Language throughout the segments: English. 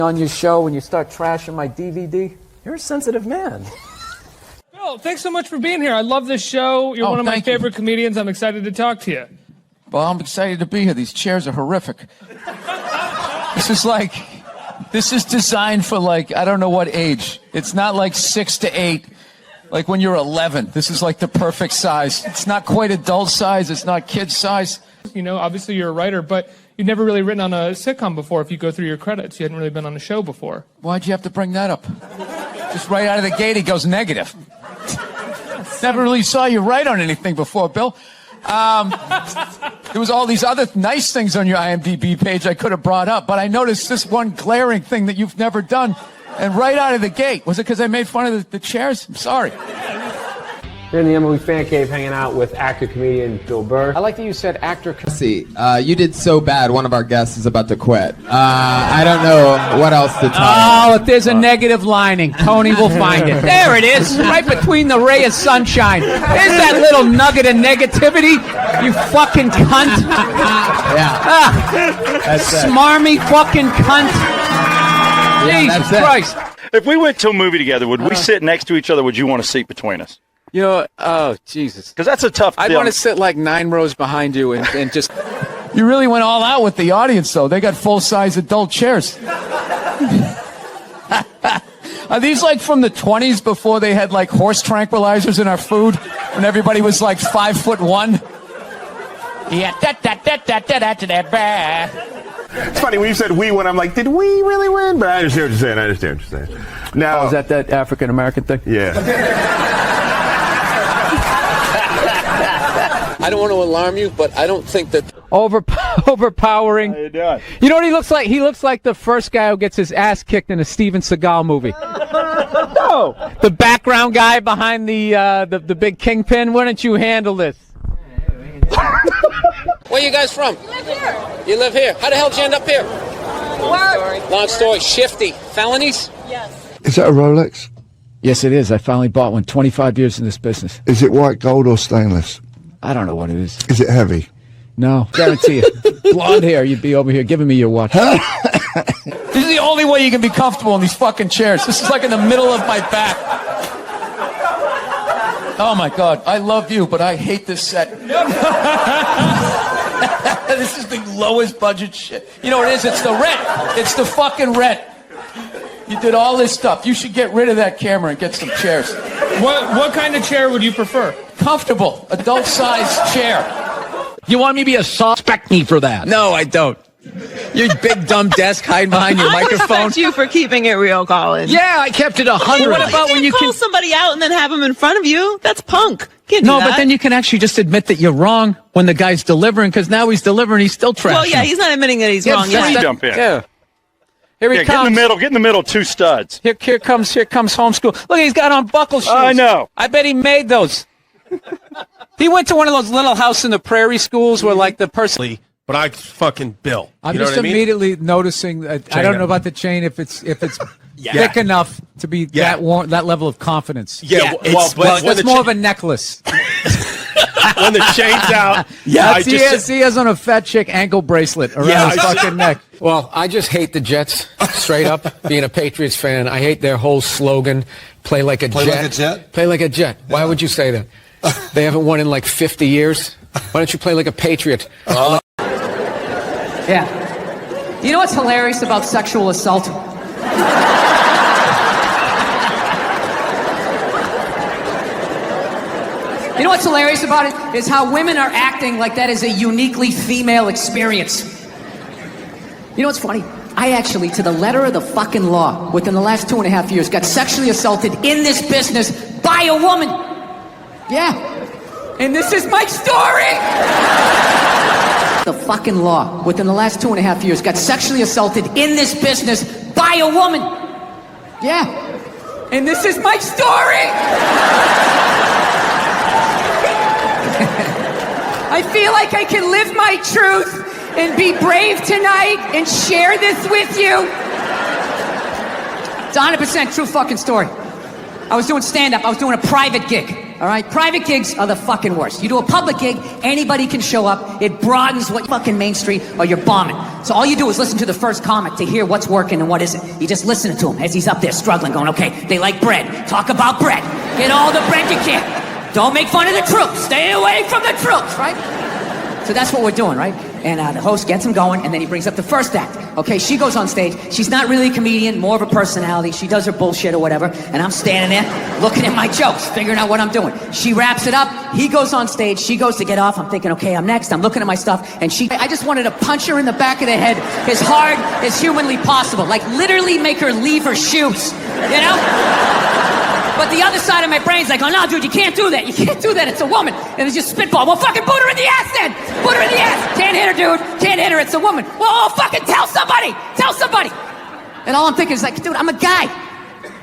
on your show when you start trashing my DVD? You're a sensitive man. Bill, thanks so much for being here. I love this show. You're one of my favorite comedians. I'm excited to talk to you. Well, I'm excited to be here. These chairs are horrific. This is designed for, like, I don't know what age. It's not like 6 to 8, like when you're 11. This is like the perfect size. It's not quite adult size. It's not kid size. You know, obviously you're a writer, but you've never really written on a sitcom before. If you go through your credits, you hadn't really been on a show before. Why'd you have to bring that up? Just right out of the gate, he goes negative. Never really saw you write on anything before, Bill. There was all these other nice things on your IMDb page I could have brought up, but I noticed this one glaring thing that you've never done, and right out of the gate. Was it because I made fun of the chairs? I'm sorry. Here in the Emily Fan Cave hanging out with actor-comedian Bill Burr. I like that you said actor. See, you did so bad, one of our guests is about to quit. I don't know what else to tell you. Oh, if there's a negative lining, Tony will find it. There it is, right between the ray of sunshine. There's that little nugget of negativity, you fucking cunt. That's it. Smarmy fucking cunt. Yeah, Jesus Christ. If we went to a movie together, would we sit next to each other? Would you want a seat between us? You know, oh, Jesus. Because that's a tough I'd deal. want to sit like 9 rows behind you and just... You really went all out with the audience, though. They got full-size adult chairs. Are these like from the 20s before they had like horse tranquilizers in our food? When everybody was like 5'1"? Yeah, It's funny when you said we win. I'm like, did we really win? But I understand what you're saying. Now, is that African-American thing? Yeah. I don't want to alarm you, but I don't think that... Overpowering. How you doing? You know what he looks like? He looks like the first guy who gets his ass kicked in a Steven Seagal movie. No. The background guy behind the big kingpin. Why don't you handle this? Where you guys from? We live here. You live here. How the hell did you end up here? Work. Long story. Shifty. Felonies? Yes. Is that a Rolex? Yes, it is. I finally bought one. 25 years in this business. Is it white gold or stainless? I don't know what it is. Is it heavy? No, guarantee you. Blonde hair, you'd be over here giving me your watch. This is the only way you can be comfortable in these fucking chairs. This is like in the middle of my back. Oh my God, I love you, but I hate this set. This is the lowest budget shit. You know what it is? It's the rent. It's the fucking rent. You did all this stuff. You should get rid of that camera and get some chairs. What kind of chair would you prefer? Comfortable, adult-sized chair. You want me to be a suspect me for that? No, I don't. Your big dumb desk hiding behind your microphone. I respect you for keeping it real, Colin. Yeah, I kept it 100. What about when you call somebody out and then have them in front of you? That's punk. Can't do No, that. but then you can actually just admit that you're wrong when the guy's delivering, because now he's delivering, he's still trashing. Well, yeah, he's not admitting that he's wrong Let me yet. jump in. Yeah. Here he Yeah, comes. get in the middle, 2 studs. Here comes homeschool. Look, he's got on buckle shoes. I know. I bet he made those. He went to one of those little house in the prairie schools where, like, the person. But I fucking Bill. I'm you know just what I mean? immediately noticing. I don't know about the chain if it's thick enough to be that level of confidence. Yeah, it's more of a necklace. When the chain's out, He has on a fat chick ankle bracelet around his fucking neck. Well, I just hate the Jets, straight up. Being a Patriots fan, I hate their whole slogan, play like a jet. Like a jet? Play like a jet. Why would you say that? They haven't won in like 50 years. Why don't you play like a Patriot? Yeah. You know what's hilarious about sexual assault? You know what's hilarious about it is how women are acting like that is a uniquely female experience. You know what's funny? I actually, to the letter of the fucking law, within the last 2.5 years, got sexually assaulted in this business by a woman. Yeah. And this is my story! The fucking law, within the last 2.5 years, got sexually assaulted in this business by a woman. Yeah. And this is my story! I feel like I can live my truth and be brave tonight and share this with you. It's 100% true fucking story. I was doing stand-up. I was doing a private gig. All right? Private gigs are the fucking worst. You do a public gig, anybody can show up. It broadens what fucking Main Street or you're bombing. So all you do is listen to the first comic to hear what's working and what isn't. You just listen to him as he's up there struggling, going, okay, they like bread. Talk about bread. Get all the bread you can. Don't make fun of the troops. Stay away from the troops, right? So that's what we're doing, right? And the host gets him going, and then he brings up the first act. Okay, she goes on stage. She's not really a comedian, more of a personality. She does her bullshit or whatever, and I'm standing there looking at my jokes, figuring out what I'm doing. She wraps it up. He goes on stage. She goes to get off. I'm thinking, okay, I'm next. I'm looking at my stuff, and I just wanted to punch her in the back of the head as hard as humanly possible. Like, literally make her leave her shoes, you know? But the other side of my brain's like, oh, no, dude, you can't do that. You can't do that. It's a woman. And it's just spitball. Well, fucking boot her in the ass then. Boot her in the ass. Can't hit her, dude. Can't hit her. It's a woman. Well, fucking tell somebody. Tell somebody. And all I'm thinking is like, dude, I'm a guy.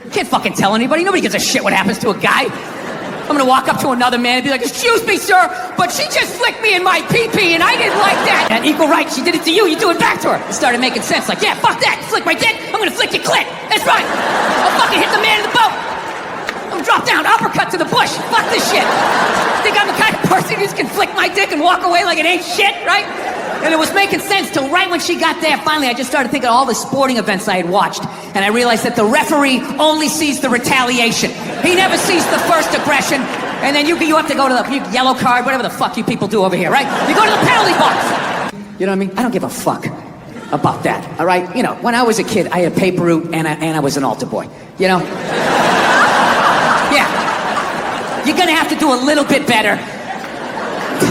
You can't fucking tell anybody. Nobody gives a shit what happens to a guy. I'm gonna walk up to another man and be like, excuse me, sir, but she just flicked me in my pee-pee and I didn't like that. And equal right, she did it to you, you do it back to her. It started making sense. Like, yeah, fuck that. Flick my dick. I'm gonna flick your clit. That's right. I'll fucking hit the man in the boat. Drop down, uppercut to the bush. Fuck this shit. Think I'm the kind of person who just can flick my dick and walk away like it ain't shit, right? And it was making sense till right when she got there. Finally, I just started thinking of all the sporting events I had watched. And I realized that the referee only sees the retaliation. He never sees the first aggression. And then you have to go to the yellow card, whatever the fuck you people do over here, right? You go to the penalty box. You know what I mean? I don't give a fuck about that, all right? You know, when I was a kid, I had a paper route and I was an altar boy, you know? Yeah. You're gonna have to do a little bit better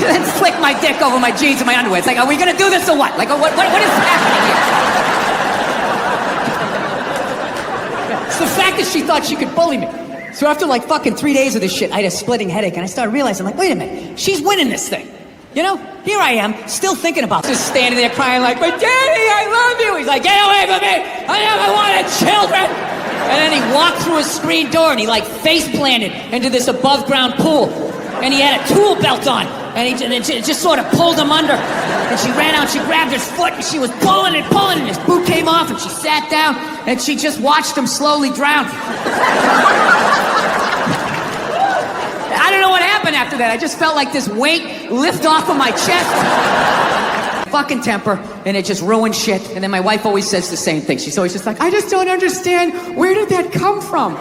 than flick my dick over my jeans and my underwear. It's like, are we gonna do this or what? Like, what is happening here? It's the fact that she thought she could bully me. So after like fucking 3 days of this shit, I had a splitting headache and I started realizing, like, wait a minute, she's winning this thing. You know, here I am, still thinking about this, standing there crying like, but Daddy, I love you. He's like, get away from me. I never wanted children. And then he walked through a screen door and he like face planted into this above ground pool. And he had a tool belt on. And it just sort of pulled him under. And she ran out, she grabbed his foot and she was pulling and his boot came off and she sat down and she just watched him slowly drown. I don't know what happened after that. I just felt like this weight lift off of my chest. Fucking temper, and it just ruined shit. And then my wife always says the same thing. She's always just like, I just don't understand. Where did that come from?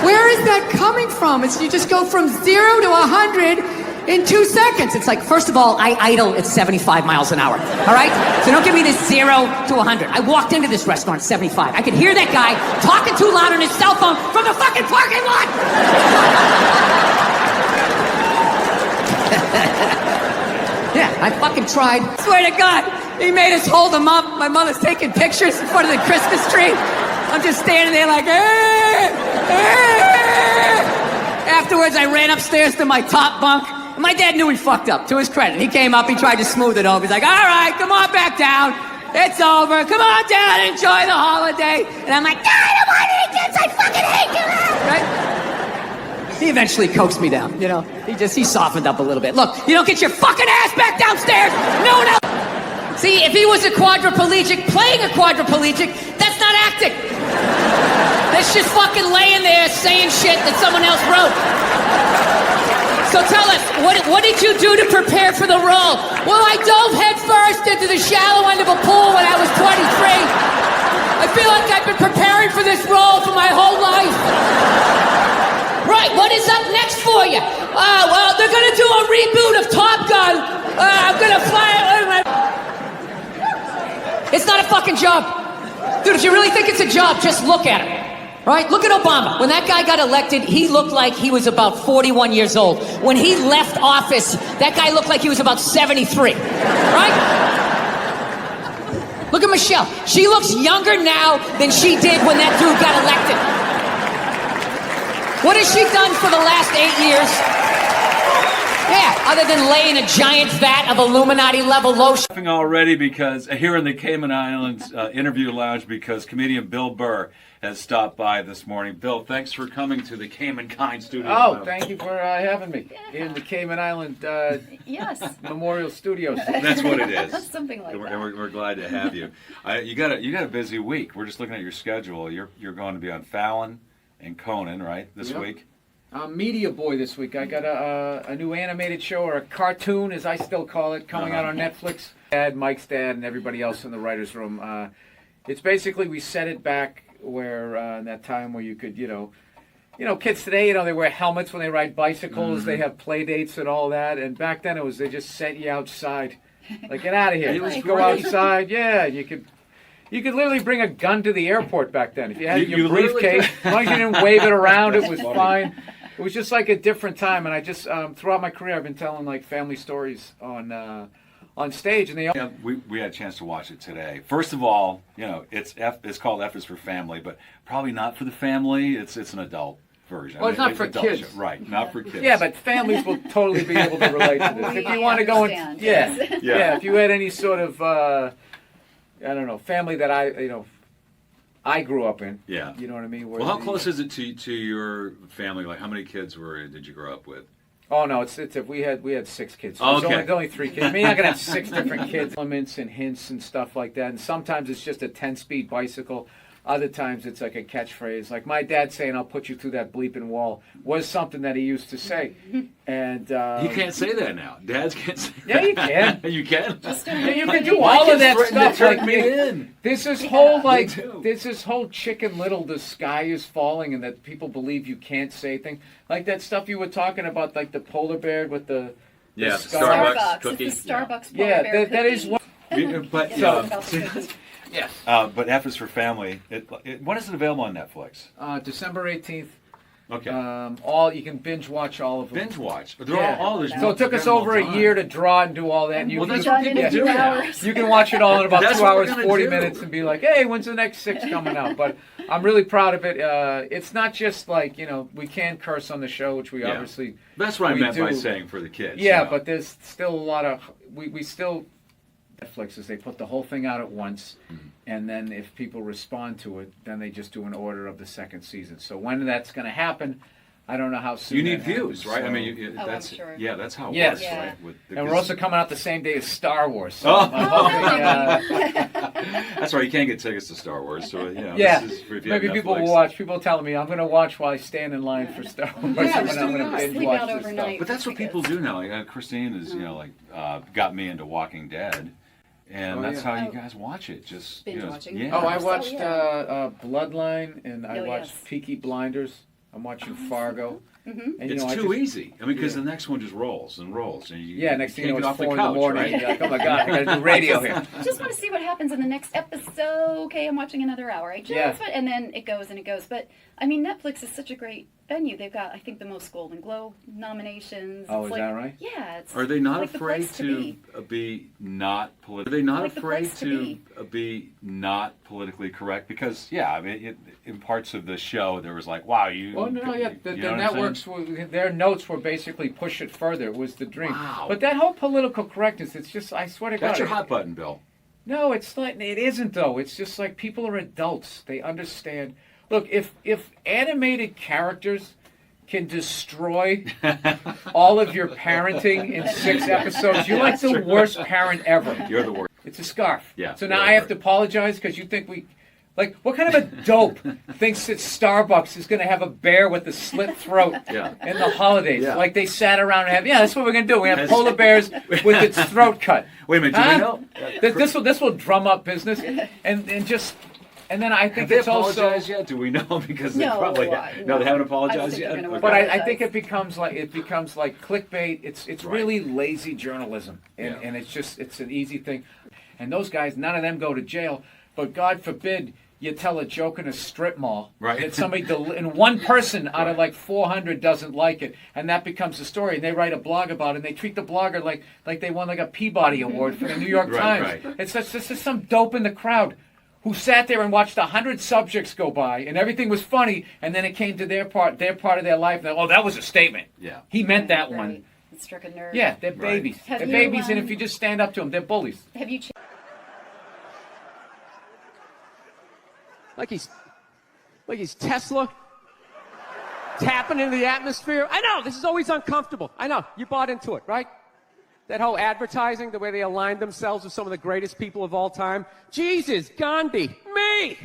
Where is that coming from? It's you just go from 0 to 100 in 2 seconds. It's like, first of all, I idle at 75 miles an hour. All right? So don't give me this 0 to 100. I walked into this restaurant at 75. I could hear that guy talking too loud on his cell phone from the fucking parking lot. Yeah, I fucking tried. Swear to God, he made us hold him up. My mother's taking pictures in front of the Christmas tree. I'm just standing there like, Afterwards, I ran upstairs to my top bunk. And my dad knew he fucked up, to his credit. He came up, he tried to smooth it over. He's like, all right, come on back down. It's over. Come on down, enjoy the holiday. And I'm like, God, I don't want to eat this. I fucking hate you. Right? He eventually coaxed me down, you know. He softened up a little bit. Look, you don't get your fucking ass back downstairs. No one else. See, if he was a quadriplegic, playing a quadriplegic, that's not acting. That's just fucking laying there saying shit that someone else wrote. So tell us, what did you do to prepare for the role? Well, I dove head first into the shallow end of a pool when I was 23. I feel like I've been preparing for this role for my whole life. Right, what is up next for you? Well, they're gonna do a reboot of Top Gun. I'm gonna fly. It's not a fucking job. Dude, if you really think it's a job, just look at it. Right? Look at Obama. When that guy got elected, he looked like he was about 41 years old. When he left office, that guy looked like he was about 73. Right? Look at Michelle. She looks younger now than she did when that dude got elected. What has she done for the last 8 years? Yeah, other than laying a giant vat of Illuminati-level lotion. Already because here in the Cayman Islands interview lounge because comedian Bill Burr has stopped by this morning. Bill, thanks for coming to the Cayman Kind Studio. Oh, thank you for having me in the Cayman Island yes. Memorial Studios. That's what it is. Something like that. And we're glad to have you. You got a busy week. We're just looking at your schedule. You're going to be on Fallon and Conan, right, this week? Media boy this week. I got a new animated show, or a cartoon, as I still call it, coming out on Netflix. Mike's dad, and everybody else in the writer's room. It's basically, we set it back where in that time where you could, kids today, they wear helmets when they ride bicycles. They have play dates and all that. And back then they just sent you outside. Like, get out of here. Just go outside. Yeah, you could literally bring a gun to the airport back then. If you had your briefcase, as long as you didn't wave it around, it was fine. It was just like a different time. And I just, throughout my career, I've been telling like family stories on stage, and we had a chance to watch it today. First of all, it's called F is for Family, but probably not for the family. It's an adult version. Well, it's not for kids, right? Not for kids. Yeah, but families will totally be able to relate to this. If you want to go in, yeah. If you had any sort of, family that I grew up in. Yeah. You know what I mean? Well, how close is it to your family? Like, how many kids did you grow up with? Oh no, we had 6 kids. Oh, okay. There's only 3 kids. I mean, you're not gonna have 6 different kids. Elements and hints and stuff like that. And sometimes it's just a 10-speed bicycle. Other times it's like a catchphrase. Like my dad saying, "I'll put you through that bleeping wall," was something that he used to say. And you can't say that now. Dads can't say yeah, that. You can. You can. Yeah, you can do all of that stuff. Turn me in. There's this whole Chicken Little, the sky is falling, and that people believe you can't say things like that stuff you were talking about, like the polar bear with the Starbucks cookie. It's the Starbucks polar bear that is what. Yes. But F is for Family. When is it available on Netflix? December 18th. Okay. You can binge watch all of them. Binge watch. So it took us over a year to draw and do all that. And that's what people do now. You can watch it all in about 2 hours, 40 minutes, and be like, "Hey, when's the next 6 coming out?" But I'm really proud of it. It's not just like we can curse on the show, which we obviously. That's what I meant by saying for the kids. Yeah, but there's still a lot of we still. Netflix is they put the whole thing out at once, and then if people respond to it, then they just do an order of the second season. So when that's going to happen, I don't know how soon. You need that views, happens, right? so. I mean, that's I'm sure. Yeah, that's how it yes. works, right? And we're also coming out the same day as Star Wars. So that's right. You can't get tickets to Star Wars, so yeah. This is for Maybe people will watch. People telling me I'm going to watch while I stand in line for Star Wars. Yeah, I'm going to binge watch this stuff. But that's what people do now. Like, Christine is, got me into Walking Dead. And that's how you guys watch it. Just binge watching. Yeah. Oh, I watched Bloodline, and I watched Peaky Blinders. I'm watching Fargo. Mm-hmm. And it's too easy. I mean, because the next one just rolls and rolls, and next thing you know, it's 4 in couch, the morning. right? You're like, oh my god, I got to do radio here. I just want to see what happens in the next episode. Okay, I'm watching another hour. And then it goes and it goes. But I mean, Netflix is such a great venue. They've got, I think, the most Golden Globe nominations. Oh, is that right? Yeah. Are they not like afraid to be not political? Are they not afraid to be not politically correct? Because I mean, in parts of the show there was like, wow, you. Well, no, the networks their notes were basically push it further. It was the dream. Wow. But that whole political correctness, it's just, I swear to God. That's your hot button, Bill. No, it isn't though. It's just like people are adults. They understand. Look, if animated characters can destroy all of your parenting in 6 episodes, you're like the worst parent ever. You're the worst. It's a scarf. Yeah. So now I have to apologize because you think what kind of a dope thinks that Starbucks is going to have a bear with a slit throat in the holidays? Yeah. Like they sat around and that's what we're going to do. We have polar bears with its throat cut. Wait a minute, do we know? This will drum up business and then I think have it's they apologized also yet? Do we know? Because they probably they haven't apologized yet. But I think it becomes like clickbait. It's really lazy journalism, and it's an easy thing. And those guys, none of them go to jail. But God forbid you tell a joke in a strip mall that somebody and one person out of like 400 doesn't like it, and that becomes a story. And they write a blog about it, and they treat the blogger like they won like a Peabody Award for the New York Times. Right. It's just some dope in the crowd who sat there and watched 100 subjects go by, and everything was funny, and then it came to their part of their life, and that was a statement. Yeah. He meant that one. It struck a nerve. Yeah, they're babies. They're babies, and if you just stand up to them, they're bullies. Have you Like he's Tesla, tapping into the atmosphere. I know, this is always uncomfortable. I know, you bought into it, right? That whole advertising, the way they aligned themselves with some of the greatest people of all time. Jesus, Gandhi, me.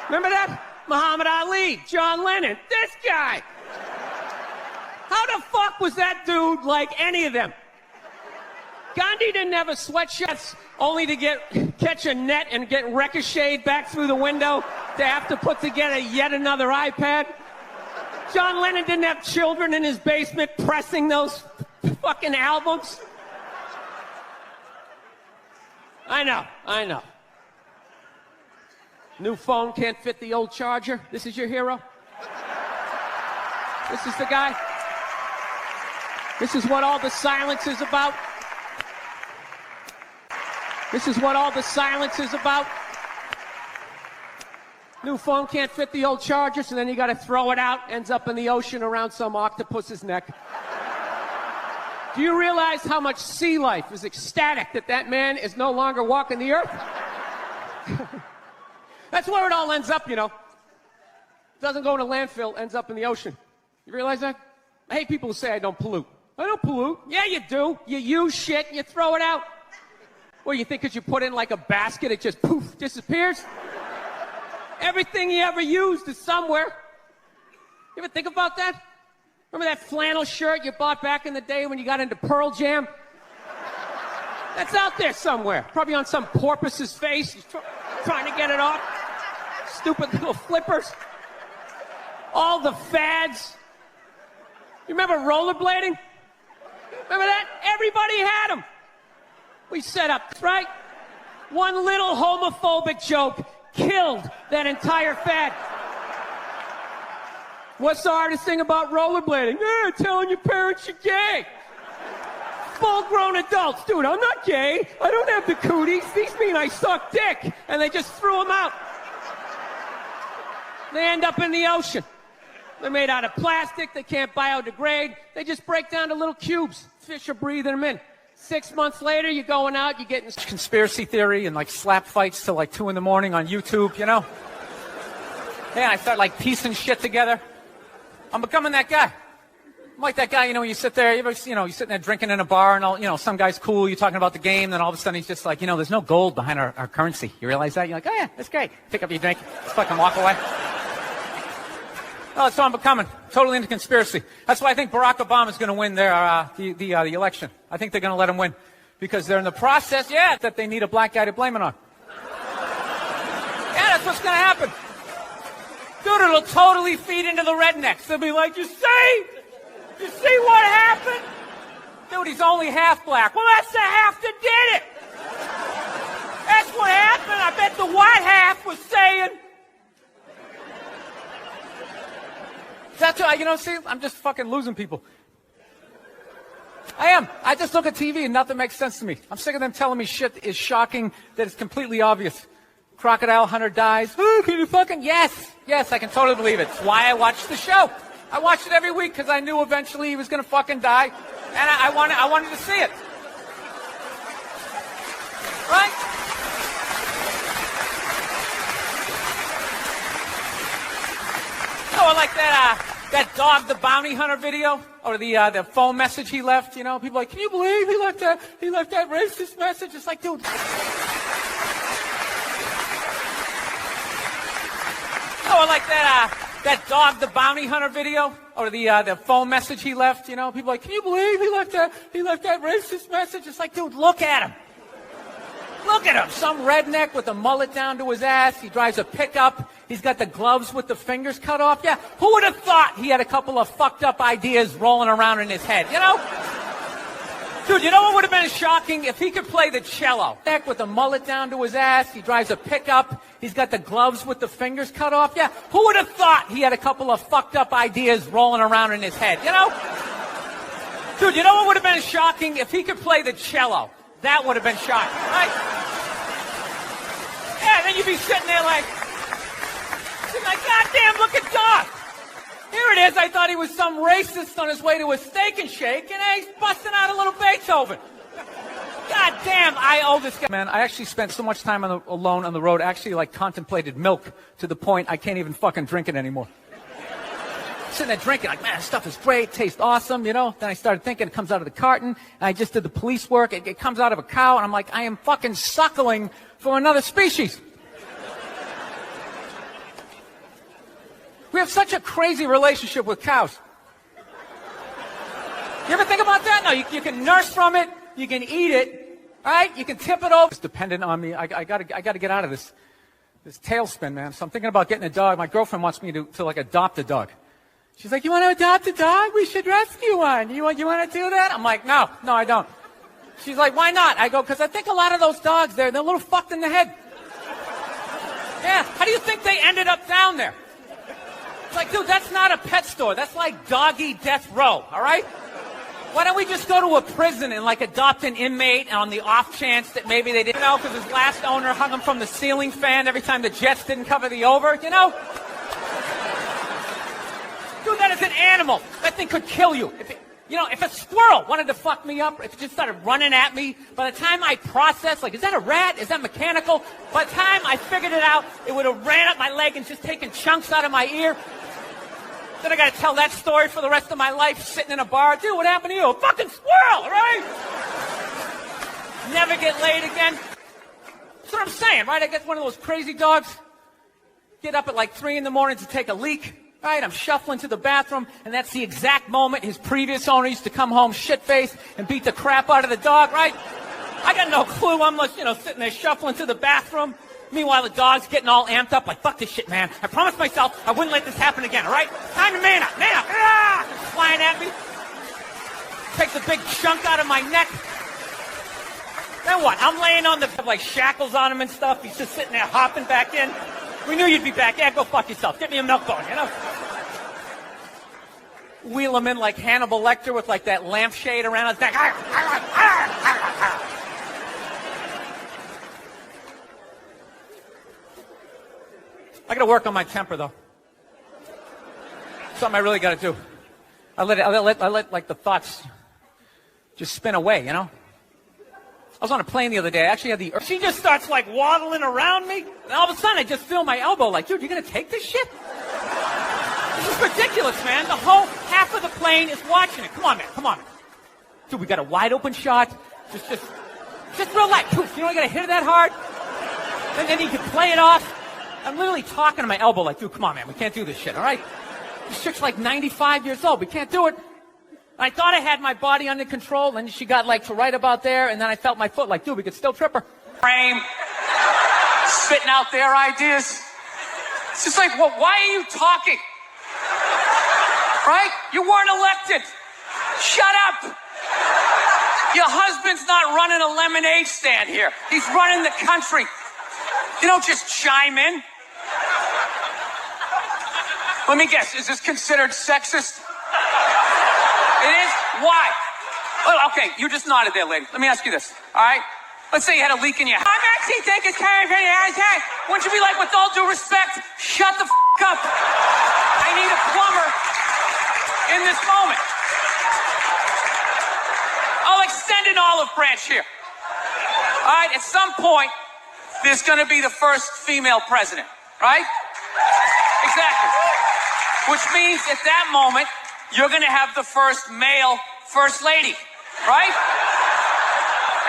Remember that? Muhammad Ali, John Lennon, this guy. How the fuck was that dude like any of them? Gandhi didn't have a sweatshirt only to catch a net and get ricocheted back through the window to have to put together yet another iPad. John Lennon didn't have children in his basement pressing those fucking albums. I know. New phone can't fit the old charger. This is your hero? This is the guy? This is what all the silence is about? This is what all the silence is about? New phone can't fit the old charger, so then you gotta throw it out, ends up in the ocean around some octopus's neck. Do you realize how much sea life is ecstatic that that man is no longer walking the earth? That's where it all ends up, you know. It doesn't go in a landfill, ends up in the ocean. You realize that? I hate people who say I don't pollute. I don't pollute. Yeah, you do. You use shit and you throw it out. Well, you think because you put it in like a basket, it just poof, disappears? Everything you ever used is somewhere. You ever think about that? Remember that flannel shirt you bought back in the day when you got into Pearl Jam? That's out there somewhere. Probably on some porpoise's face. He's trying to get it off. Stupid little flippers. All the fads. You remember rollerblading? Remember that? Everybody had them. We set up, right? One little homophobic joke killed that entire fad. What's the hardest thing about rollerblading? Telling your parents you're gay. Full-grown adults. Dude, I'm not gay. I don't have the cooties. These mean I suck dick. And they just threw them out. They end up in the ocean. They're made out of plastic. They can't biodegrade. They just break down to little cubes. Fish are breathing them in. 6 months later, you're going out, you're getting conspiracy theory and like slap fights till like 2 in the morning on YouTube, you know? Yeah, I start like piecing shit together. I'm becoming that guy. I'm like that guy, you know, when you sit there, you're sitting there drinking in a bar and all, you know, some guy's cool, you're talking about the game, then all of a sudden he's just like, you know, there's no gold behind our currency. You realize that? You're like, oh yeah, that's great. Pick up your drink, just fucking walk away. Oh, that's what I'm becoming. Totally into conspiracy. That's why I think Barack Obama is going to win the election. I think they're going to let him win because they're in the process, that they need a black guy to blame it on. Yeah, that's what's going to happen. Dude, it'll totally feed into the rednecks. They'll be like, you see what happened? Dude, he's only half black. Well, that's the half that did it. That's what happened. I bet the white half was saying. That's what, see, I'm just fucking losing people. I am. I just look at TV and nothing makes sense to me. I'm sick of them telling me shit is shocking that is completely obvious. Crocodile hunter dies. Oh, can you fucking... Yes, I can totally believe it. It's why I watched the show. I watched it every week because I knew eventually he was going to fucking die. And I wanted to see it. Right? Oh, I like that dog, the bounty hunter video, or the phone message he left. You know, people are like, can you believe he left that racist message? It's like, dude. Oh, I like that dog, the bounty hunter video, or the phone message he left. You know, people are like, can you believe he left that racist message? It's like, dude, look at him. Look at him. Some redneck with a mullet down to his ass. He drives a pickup. He's got the gloves with the fingers cut off. Yeah, who would have thought he had a couple of fucked up ideas rolling around in his head, you know? Dude, you know what would have been shocking? If he could play the cello. Neck with a mullet down to his ass. He drives a pickup. He's got the gloves with the fingers cut off. Yeah, who would have thought he had a couple of fucked up ideas rolling around in his head, you know? Dude, you know what would have been shocking? If he could play the cello. That would have been shocking, right? Yeah, then you'd be sitting there like, God damn, look at Doc. Here it is. I thought he was some racist on his way to a steak and shake, and he's busting out a little Beethoven. God damn, I owe this guy. Man, I actually spent so much time alone on the road, actually like contemplated milk to the point I can't even fucking drink it anymore. Sitting there drinking, like, man, this stuff is great, tastes awesome, you know. Then I started thinking, it comes out of the carton, and I just did the police work. It comes out of a cow, and I'm like, I am fucking suckling from another species. We have such a crazy relationship with cows. You ever think about that? No, you can nurse from it. You can eat it. All right? You can tip it over. It's dependent on me. I gotta get out of this tailspin, man. So I'm thinking about getting a dog. My girlfriend wants me to like adopt a dog. She's like, you want to adopt a dog? We should rescue one. You want to do that? I'm like, no, I don't. She's like, why not? I go, because I think a lot of those dogs they're a little fucked in the head. Yeah, how do you think they ended up down there? It's like, dude, that's not a pet store. That's like doggy death row, all right? Why don't we just go to a prison and like adopt an inmate on the off chance that maybe they didn't know because his last owner hung him from the ceiling fan every time the Jets didn't cover the over, you know? Dude, that is an animal. That thing could kill you. If a squirrel wanted to fuck me up, if it just started running at me, by the time I processed, like, is that a rat? Is that mechanical? By the time I figured it out, it would have ran up my leg and just taken chunks out of my ear. Then I got to tell that story for the rest of my life, sitting in a bar. Dude, what happened to you? A fucking squirrel, right? Never get laid again. That's what I'm saying, right? I get one of those crazy dogs. Get up at like 3 in the morning to take a leak. Right, I'm shuffling to the bathroom, and that's the exact moment his previous owner used to come home shit-faced and beat the crap out of the dog, right? I got no clue. I'm just, sitting there shuffling to the bathroom. Meanwhile, the dog's getting all amped up, like, fuck this shit, man. I promised myself I wouldn't let this happen again, all right? Time to man up. Ah! Flying at me. Takes a big chunk out of my neck. Then what? I'm laying on the, like, shackles on him and stuff. He's just sitting there hopping back in. We knew you'd be back. Yeah, go fuck yourself. Get me a milk bone, Wheel him in like Hannibal Lecter with like that lampshade around his neck. I gotta work on my temper, though. Something I really gotta do. I let like the thoughts just spin away, I was on a plane the other day. I actually had the urge. She just starts like waddling around me. And all of a sudden I just feel my elbow like, dude, you're going to take this shit? This is ridiculous, man. The whole half of the plane is watching it. Come on, man. Come on. Dude, we got a wide open shot. Just real light. Poof. You got to hit it that hard. And then you can play it off. I'm literally talking to my elbow like, dude, come on, man. We can't do this shit, all right? This chick's like 95 years old. We can't do it. I thought I had my body under control, and she got like to right about there, and then I felt my foot like, dude, we could still trip her. Frame, spitting out their ideas. It's just like, well, why are you talking? Right? You weren't elected. Shut up. Your husband's not running a lemonade stand here. He's running the country. You don't just chime in. Let me guess, is this considered sexist? It is? Why? Well, okay, you just nodded there, lady. Let me ask you this, all right? Let's say you had a leak in your house. I'm actually taking care of it. Wouldn't you be like, with all due respect, shut the up? I need a plumber in this moment. I'll extend an olive branch here. All right, at some point, there's going to be the first female president, right? Exactly. Which means at that moment, you're going to have the first male first lady, right?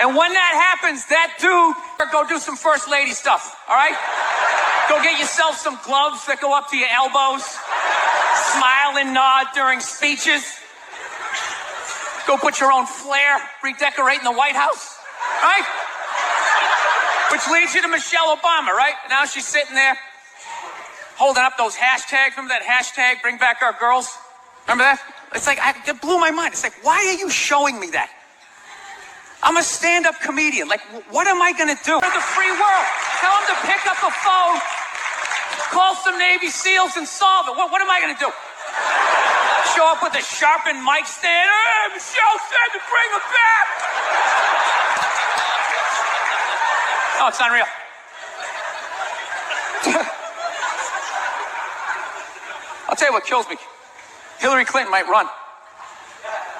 And when that happens, that dude, go do some first lady stuff, all right? Go get yourself some gloves that go up to your elbows. Smile and nod during speeches. Go put your own flair, redecorating the White House, right? Which leads you to Michelle Obama, right? Now she's sitting there holding up those hashtags. Remember that hashtag, bring back our girls? Remember that? It's like, it blew my mind. It's like, why are you showing me that? I'm a stand-up comedian. Like, what am I going to do? For the free world. Tell them to pick up a phone, call some Navy SEALs and solve it. What am I going to do? Show up with a sharpened mic stand. Hey, Michelle said to bring him back. Oh, it's unreal. I'll tell you what kills me. Hillary Clinton might run.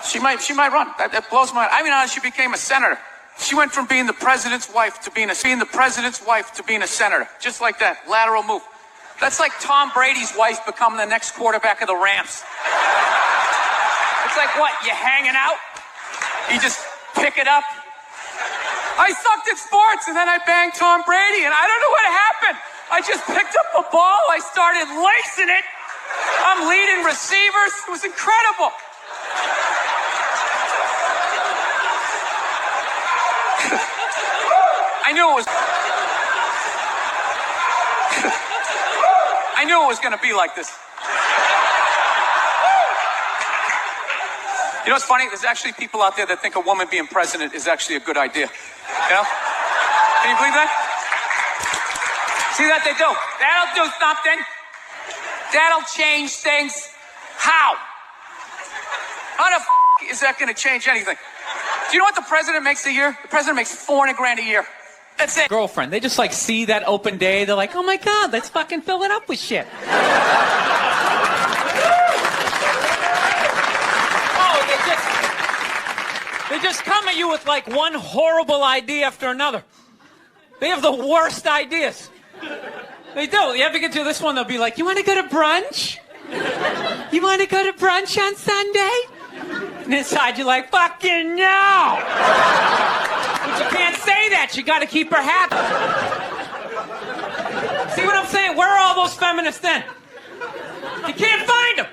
She might run. That blows my. I mean, how she became a senator. She went from being the president's wife to being a senator, just like that. Lateral move. That's like Tom Brady's wife becoming the next quarterback of the Rams. It's like what? You hanging out? You just pick it up. I sucked at sports, and then I banged Tom Brady, and I don't know what happened. I just picked up a ball. I started lacing it. I'm leading receivers. It was incredible. I knew it was going to be like this. You know what's funny? There's actually people out there that think a woman being president is actually a good idea. You know? Can you believe that? See that they do? That'll do something. That'll change things. How? How the is that going to change anything? Do you know what the president makes a year? The president makes $400,000 a year. That's it. Girlfriend, they just like see that open day. They're like, oh my God, let's fucking fill it up with shit. They just come at you with like one horrible idea after another. They have the worst ideas. They do. You ever get to this one, they'll be like, you want to go to brunch? You want to go to brunch on Sunday? And inside you're like, fucking no! But you can't say that. You got to keep her happy. See what I'm saying? Where are all those feminists then? You can't find them.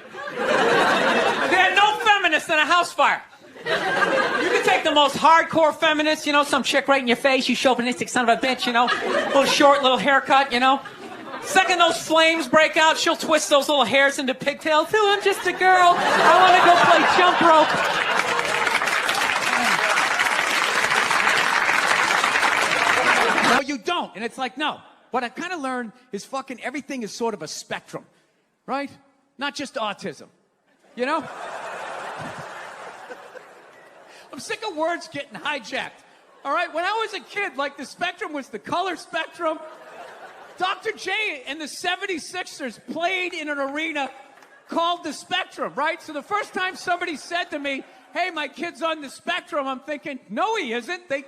They had no feminists in a house fire. You can take the most hardcore feminist, you know, some chick right in your face, you chauvinistic son of a bitch, you know, little short, little haircut, you know. Second those flames break out, she'll twist those little hairs into pigtails. Oh, I'm just a girl. I want to go play jump rope. No, you don't. And it's like, no. What I kind of learned is fucking everything is sort of a spectrum, right? Not just autism, you know? I'm sick of words getting hijacked. All right, when I was a kid, like the spectrum was the color spectrum. Dr. J and the 76ers played in an arena called the Spectrum, right? So the first time somebody said to me, hey, my kid's on the spectrum, I'm thinking, no, he isn't. They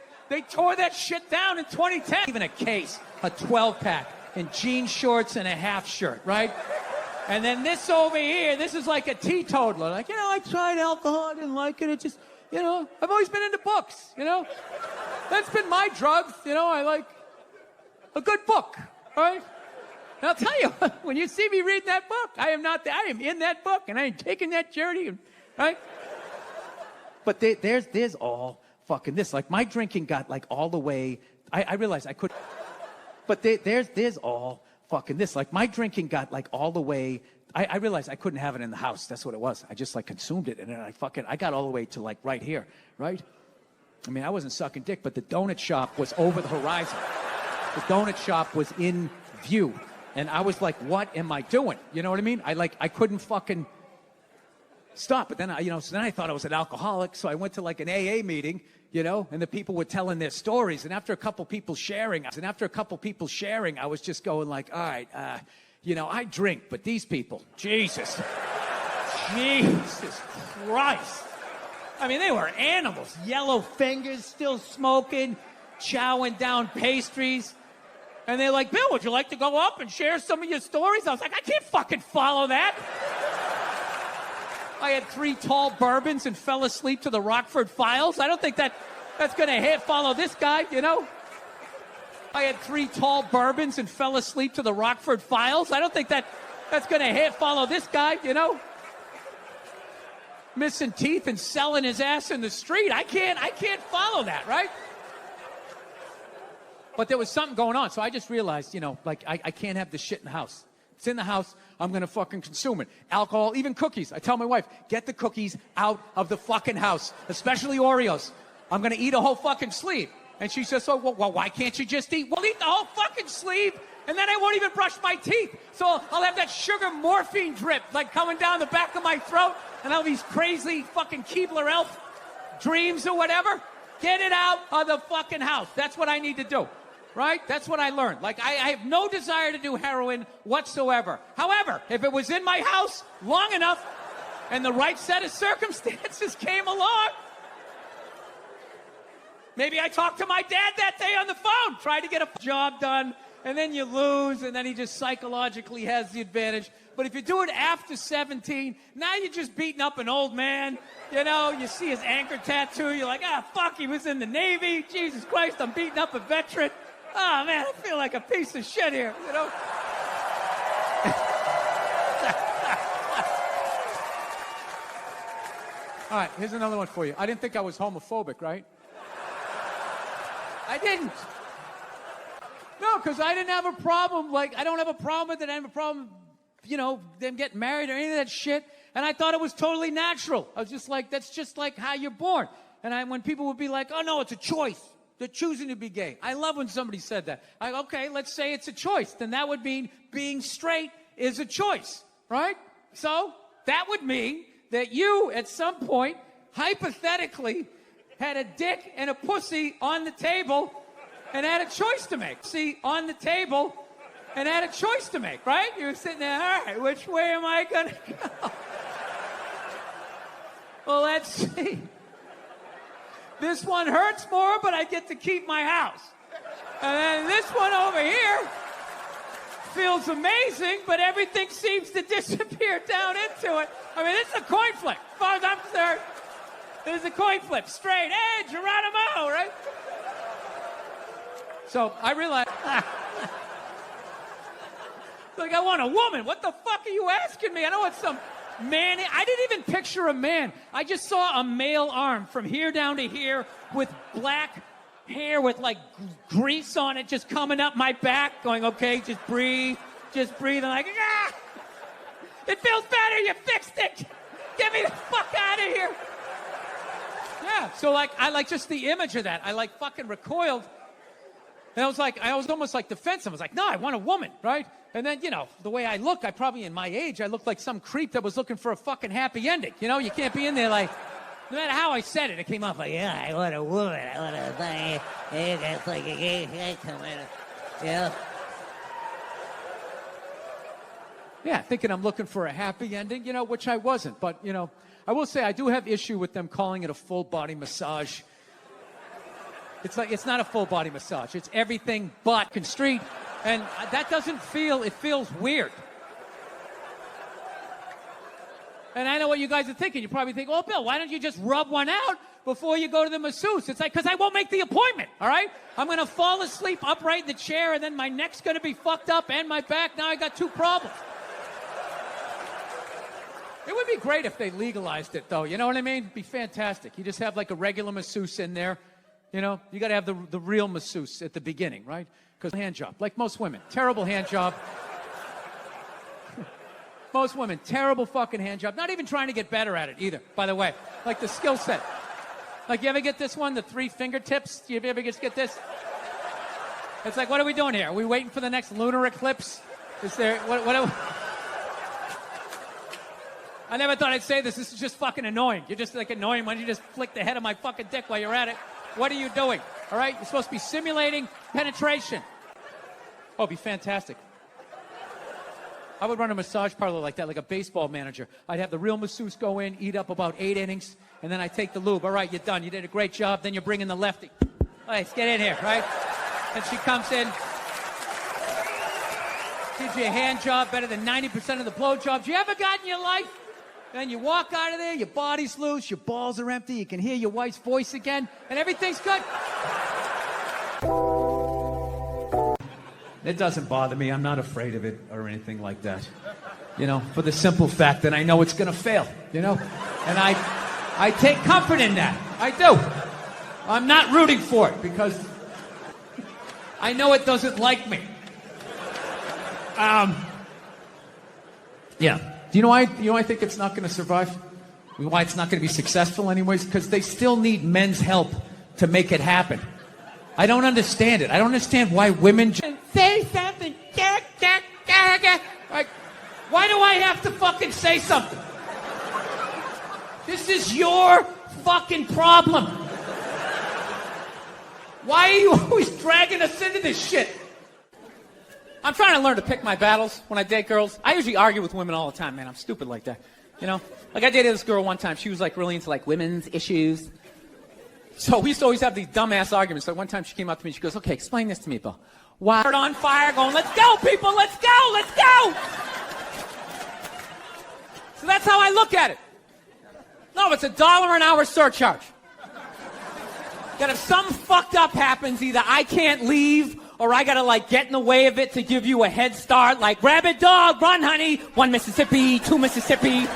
tore that shit down in 2010. Even a case, a 12-pack, and jean shorts and a half shirt, right? And then this over here, this is like a teetotaler. Like, you know, I tried alcohol, I didn't like it. It just, you know, I've always been into books, you know? That's been my drug, you know, I like a good book, all right? And I'll tell you, when you see me reading that book, I am in that book, and I ain't taking that journey, right? But there's all fucking this. Like, my drinking got, like, all the way, I realized I could, but there's all fucking this. Like, my drinking got, like, all the way, I realized I couldn't have it in the house. That's what it was. I just, like, consumed it, and then I got all the way to, like, right here, right? I mean, I wasn't sucking dick, but the donut shop was over the horizon. The donut shop was in view. And I was like, what am I doing? You know what I mean? I couldn't fucking stop. But then, so then I thought I was an alcoholic. So I went to like an AA meeting, you know, and the people were telling their stories. And after a couple people sharing, I was just going like, all right, I drink, but these people, Jesus Christ. I mean, they were animals. Yellow fingers, still smoking, chowing down pastries. And they're like, Bill, would you like to go up and share some of your stories? I was like, I can't fucking follow that. I had 3 tall bourbons and fell asleep to the Rockford Files. I don't think that's going to follow this guy, you know? I had 3 tall bourbons and fell asleep to the Rockford Files. I don't think that's going to follow this guy, you know? Missing teeth and selling his ass in the street. I can't follow that, right? But there was something going on, so I just realized, I can't have this shit in the house. It's in the house, I'm gonna fucking consume it. Alcohol, even cookies. I tell my wife, get the cookies out of the fucking house, especially Oreos. I'm gonna eat a whole fucking sleeve. And she says, well, why can't you just eat? Well, eat the whole fucking sleeve, and then I won't even brush my teeth. So I'll have that sugar morphine drip, like coming down the back of my throat, and I'll have these crazy fucking Keebler Elf dreams or whatever. Get it out of the fucking house. That's what I need to do. Right? That's what I learned. Like, I have no desire to do heroin whatsoever. However, if it was in my house long enough and the right set of circumstances came along, maybe I talked to my dad that day on the phone, tried to get a job done, and then you lose, and then he just psychologically has the advantage. But if you do it after 17, now you're just beating up an old man. You know, you see his anchor tattoo, you're like, fuck, he was in the Navy. Jesus Christ, I'm beating up a veteran. Oh, man, I feel like a piece of shit here, you know? All right, here's another one for you. I didn't think I was homophobic, right? I didn't. No, because I didn't have a problem. Like, I don't have a problem with it. I have a problem, them getting married or any of that shit. And I thought it was totally natural. I was just like, that's just like how you're born. And when people would be like, oh, no, it's a choice. They're choosing to be gay. I love when somebody said that. Okay, let's say it's a choice. Then that would mean being straight is a choice, right? So that would mean that you, at some point, hypothetically, had a dick and a pussy on the table and had a choice to make. See, on the table and had a choice to make, right? You were sitting there, all right, which way am I going to go? Well, let's see. This one hurts more, but I get to keep my house. And then this one over here feels amazing, but everything seems to disappear down into it. I mean, it's a coin flip. As far as I'm concerned, it's a coin flip. Straight edge, Geronimo, right? So I realized, like, I want a woman. What the fuck are you asking me? I don't want some man. I didn't even picture a man. I just saw a male arm from here down to here with black hair with like grease on it just coming up my back, going, okay, just breathe. I'm like, ah! It feels better, you fixed it. Get me the fuck out of here. Yeah, so like, I like just the image of that. I like fucking recoiled. And I was almost like defensive. I was like, no, I want a woman, right? And then, the way I look, I probably, in my age, I look like some creep that was looking for a fucking happy ending. You can't be in there like, no matter how I said it came off like, yeah, I want a woman. I want a, it's like a gay coming, Yeah, thinking I'm looking for a happy ending, which I wasn't. But, I will say I do have issue with them calling it a full body massage. It's not a full body massage. It's everything but street. And that doesn't feel, it feels weird. And I know what you guys are thinking. You probably think, oh, Bill, why don't you just rub one out before you go to the masseuse? It's like, because I won't make the appointment, all right? I'm going to fall asleep upright in the chair, and then my neck's going to be fucked up and my back. Now I got two problems. It would be great if they legalized it, though. You know what I mean? It'd be fantastic. You just have like a regular masseuse in there. You got to have the real masseuse at the beginning, right? Because hand job, like most women, terrible hand job. Most women, terrible fucking hand job. Not even trying to get better at it either, by the way. Like the skill set. Like, you ever get this one, the 3 fingertips? Do you ever just get this? It's like, what are we doing here? Are we waiting for the next lunar eclipse? Is there, what I never thought I'd say this. This is just fucking annoying. You're just like annoying. Why don't you just flick the head of my fucking dick while you're at it? What are you doing? All right? You're supposed to be simulating penetration. Oh, it'd be fantastic. I would run a massage parlor like that, like a baseball manager. I'd have the real masseuse go in, eat up about 8 innings, and then I take the lube. All right, you're done. You did a great job. Then you bring in the lefty. All right, let's get in here, right? And she comes in, gives you a hand job better than 90% of the blow jobs you ever got in your life. Then you walk out of there, your body's loose, your balls are empty, you can hear your wife's voice again, and everything's good. It doesn't bother me. I'm not afraid of it or anything like that. For the simple fact that I know it's going to fail, And I take comfort in that. I do. I'm not rooting for it because I know it doesn't like me. Yeah. Do you know why I think it's not going to survive? Why it's not going to be successful anyways? Because they still need men's help to make it happen. I don't understand it. I don't understand why women say something. Like, why do I have to fucking say something? This is your fucking problem. Why are you always dragging us into this shit? I'm trying to learn to pick my battles when I date girls. I usually argue with women all the time, man. I'm stupid like that. Like I dated this girl one time. She was like really into like women's issues. So we used to always have these dumbass arguments. So one time she came up to me. She goes, okay, explain this to me, Bill. Why we're on fire going, let's go, people, let's go, let's go. So that's how I look at it. No, it's $1 an hour surcharge. That if something fucked up happens, either I can't leave or I gotta like get in the way of it to give you a head start, like rabid dog, run honey, 1 Mississippi, 2 Mississippi.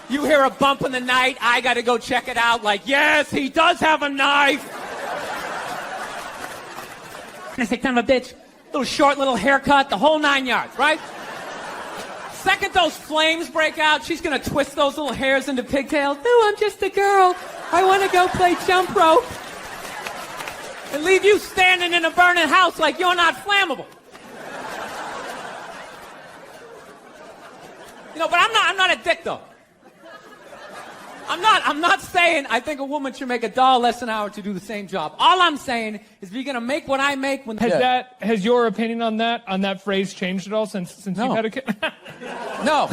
You hear a bump in the night, I gotta go check it out, like, yes, he does have a knife. Son of a bitch. Little short, little haircut, the whole 9 yards, right? Second those flames break out, she's gonna twist those little hairs into pigtails. No, I'm just a girl. I want to go play jump rope. And leave you standing in a burning house like you're not flammable. You know, but I'm not a dick though. I'm not saying I think a woman should make $1 less an hour to do the same job. All I'm saying is if you're gonna make what I make when Has your opinion on that phrase changed at all since you've had a kid? No.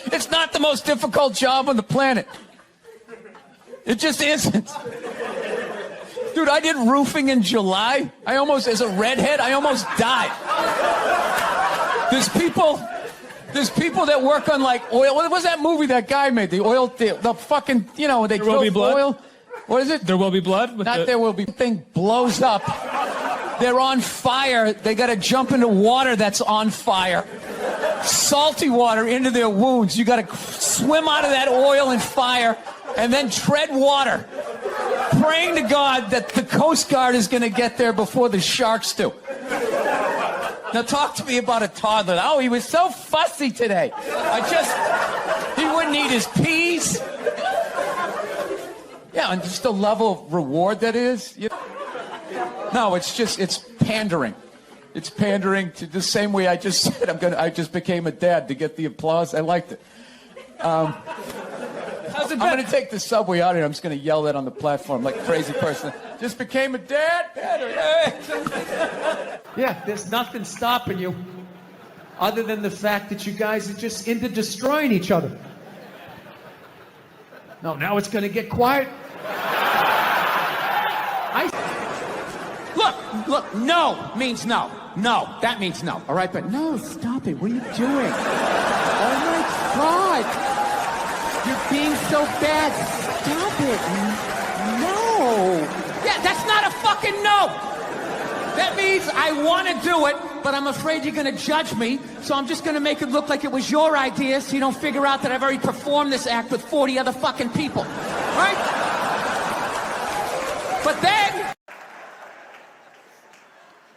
It's not the most difficult job on the planet. It just isn't. Dude, I did roofing in July. As a redhead, I almost died. There's people that work on like oil. What was that movie that guy made? The oil, the fucking, you know, they There Will Be Blood? oil. What is it? There Will Be Blood? There Will Be. Thing blows up. They're on fire. They got to jump into water that's on fire. Salty water into their wounds. You got to swim out of that oil and fire and then tread water, praying to God that the Coast Guard is going to get there before the sharks do. Now talk to me about a toddler. Oh, he was so fussy today. He wouldn't eat his peas. Yeah, and just the level of reward that is. No, it's pandering. It's pandering to the same way I just said I just became a dad to get the applause. I liked it. I'm going to take the subway out here. I'm just going to yell that on the platform like a crazy person. Just became a dad. Yeah, there's nothing stopping you other than the fact that you guys are just into destroying each other. No, now it's going to get quiet. Look, no means no. No, that means no. All right, but no, stop it. What are you doing? Oh my God. You're being so bad. Stop it. No. Yeah, that's not a fucking no. That means I want to do it, but I'm afraid you're going to judge me, so I'm just going to make it look like it was your idea so you don't figure out that I've already performed this act with 40 other fucking people. Right? But then...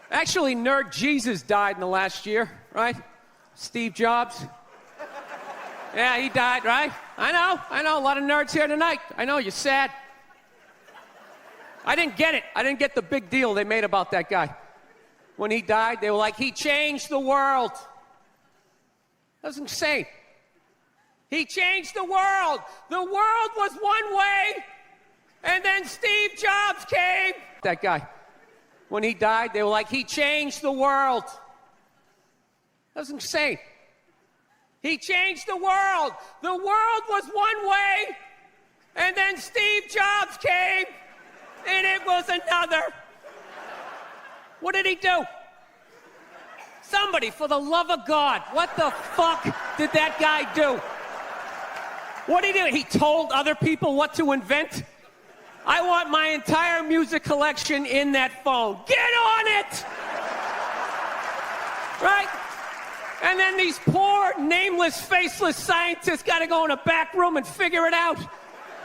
Actually, Nerd Jesus died in the last year, right? Steve Jobs. Yeah, he died, right? I know, a lot of nerds here tonight. I know, you're sad. I didn't get it. I didn't get the big deal they made about that guy. When he died, they were like, he changed the world. That was insane. He changed the world. The world was one way, and then Steve Jobs came. That guy. When he died, they were like, he changed the world. That was insane. He changed the world. The world was one way, and then Steve Jobs came, and it was another. What did he do? Somebody, for the love of God, what the fuck did that guy do? What did he do? He told other people what to invent? I want my entire music collection in that phone. Get on it! Right? And then these poor, nameless, faceless scientists got to go in a back room and figure it out.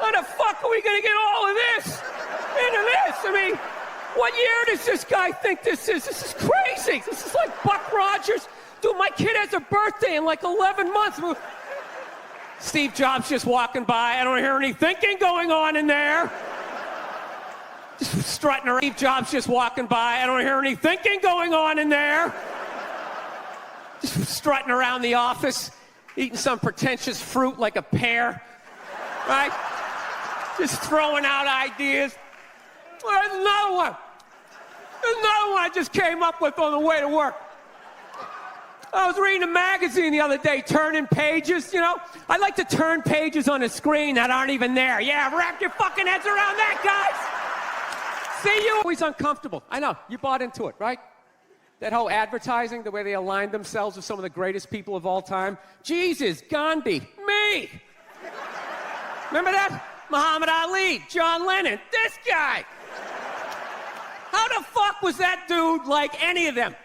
How the fuck are we going to get all of this into this? I mean, what year does this guy think this is? This is crazy. This is like Buck Rogers. Dude, my kid has a birthday in like 11 months. Steve Jobs just walking by. I don't hear any thinking going on in there. Just strutting around. Steve Jobs just walking by. I don't hear any thinking going on in there. Just strutting around the office, eating some pretentious fruit like a pear, right? Just throwing out ideas. There's another one. There's another one I just came up with on the way to work. I was reading a magazine the other day, turning pages, you know? I like to turn pages on a screen that aren't even there. Yeah, wrap your fucking heads around that, guys! See, you always uncomfortable. I know, you bought into it, right? That whole advertising, the way they aligned themselves with some of the greatest people of all time. Jesus, Gandhi, me! Remember that? Muhammad Ali, John Lennon, this guy! How the fuck was that dude like any of them?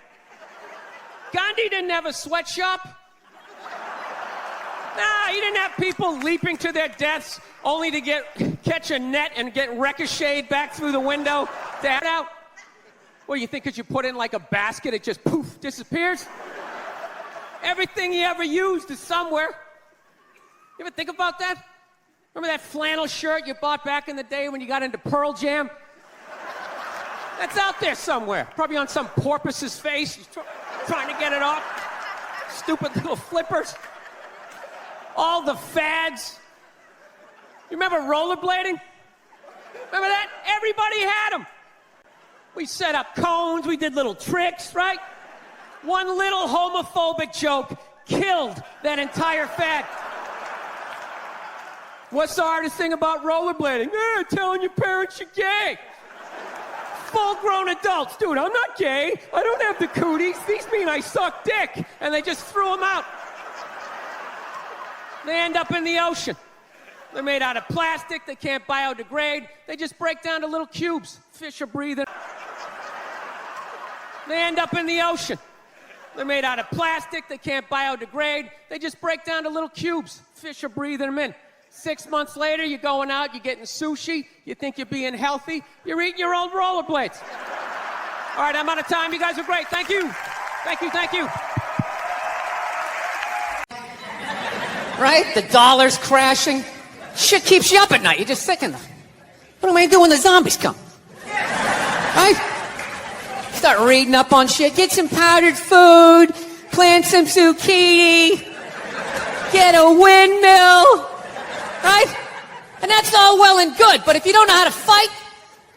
Gandhi didn't have a sweatshop. Nah, he didn't have people leaping to their deaths only to catch a net and get ricocheted back through the window Dad out. What, you think because you put in like a basket, it just poof, disappears? Everything you ever used is somewhere. You ever think about that? Remember that flannel shirt you bought back in the day when you got into Pearl Jam? That's out there somewhere. Probably on some porpoise's face. He's trying to get it off. Stupid little flippers. All the fads. You remember rollerblading? Remember that? Everybody had them. We set up cones. We did little tricks, right? One little homophobic joke killed that entire fad. What's the hardest thing about rollerblading? Telling your parents you're gay. Full-grown adults. Dude, I'm not gay. I don't have the cooties. These mean I suck dick. And they just threw them out. They end up in the ocean. They're made out of plastic. They can't biodegrade. They just break down to little cubes. Fish are breathing. They end up in the ocean. They're made out of plastic. They can't biodegrade. They just break down to little cubes. Fish are breathing them in. 6 months later, you're going out, you're getting sushi, you think you're being healthy, you're eating your old rollerblades. All right, I'm out of time. You guys are great. Thank you. Thank you, thank you. Right? The dollar's crashing. Shit keeps you up at night. You're just thinking, what am I going to do when the zombies come? Right? Start reading up on shit. Get some powdered food. Plant some zucchini. Get a windmill. Right? And that's all well and good, but if you don't know how to fight,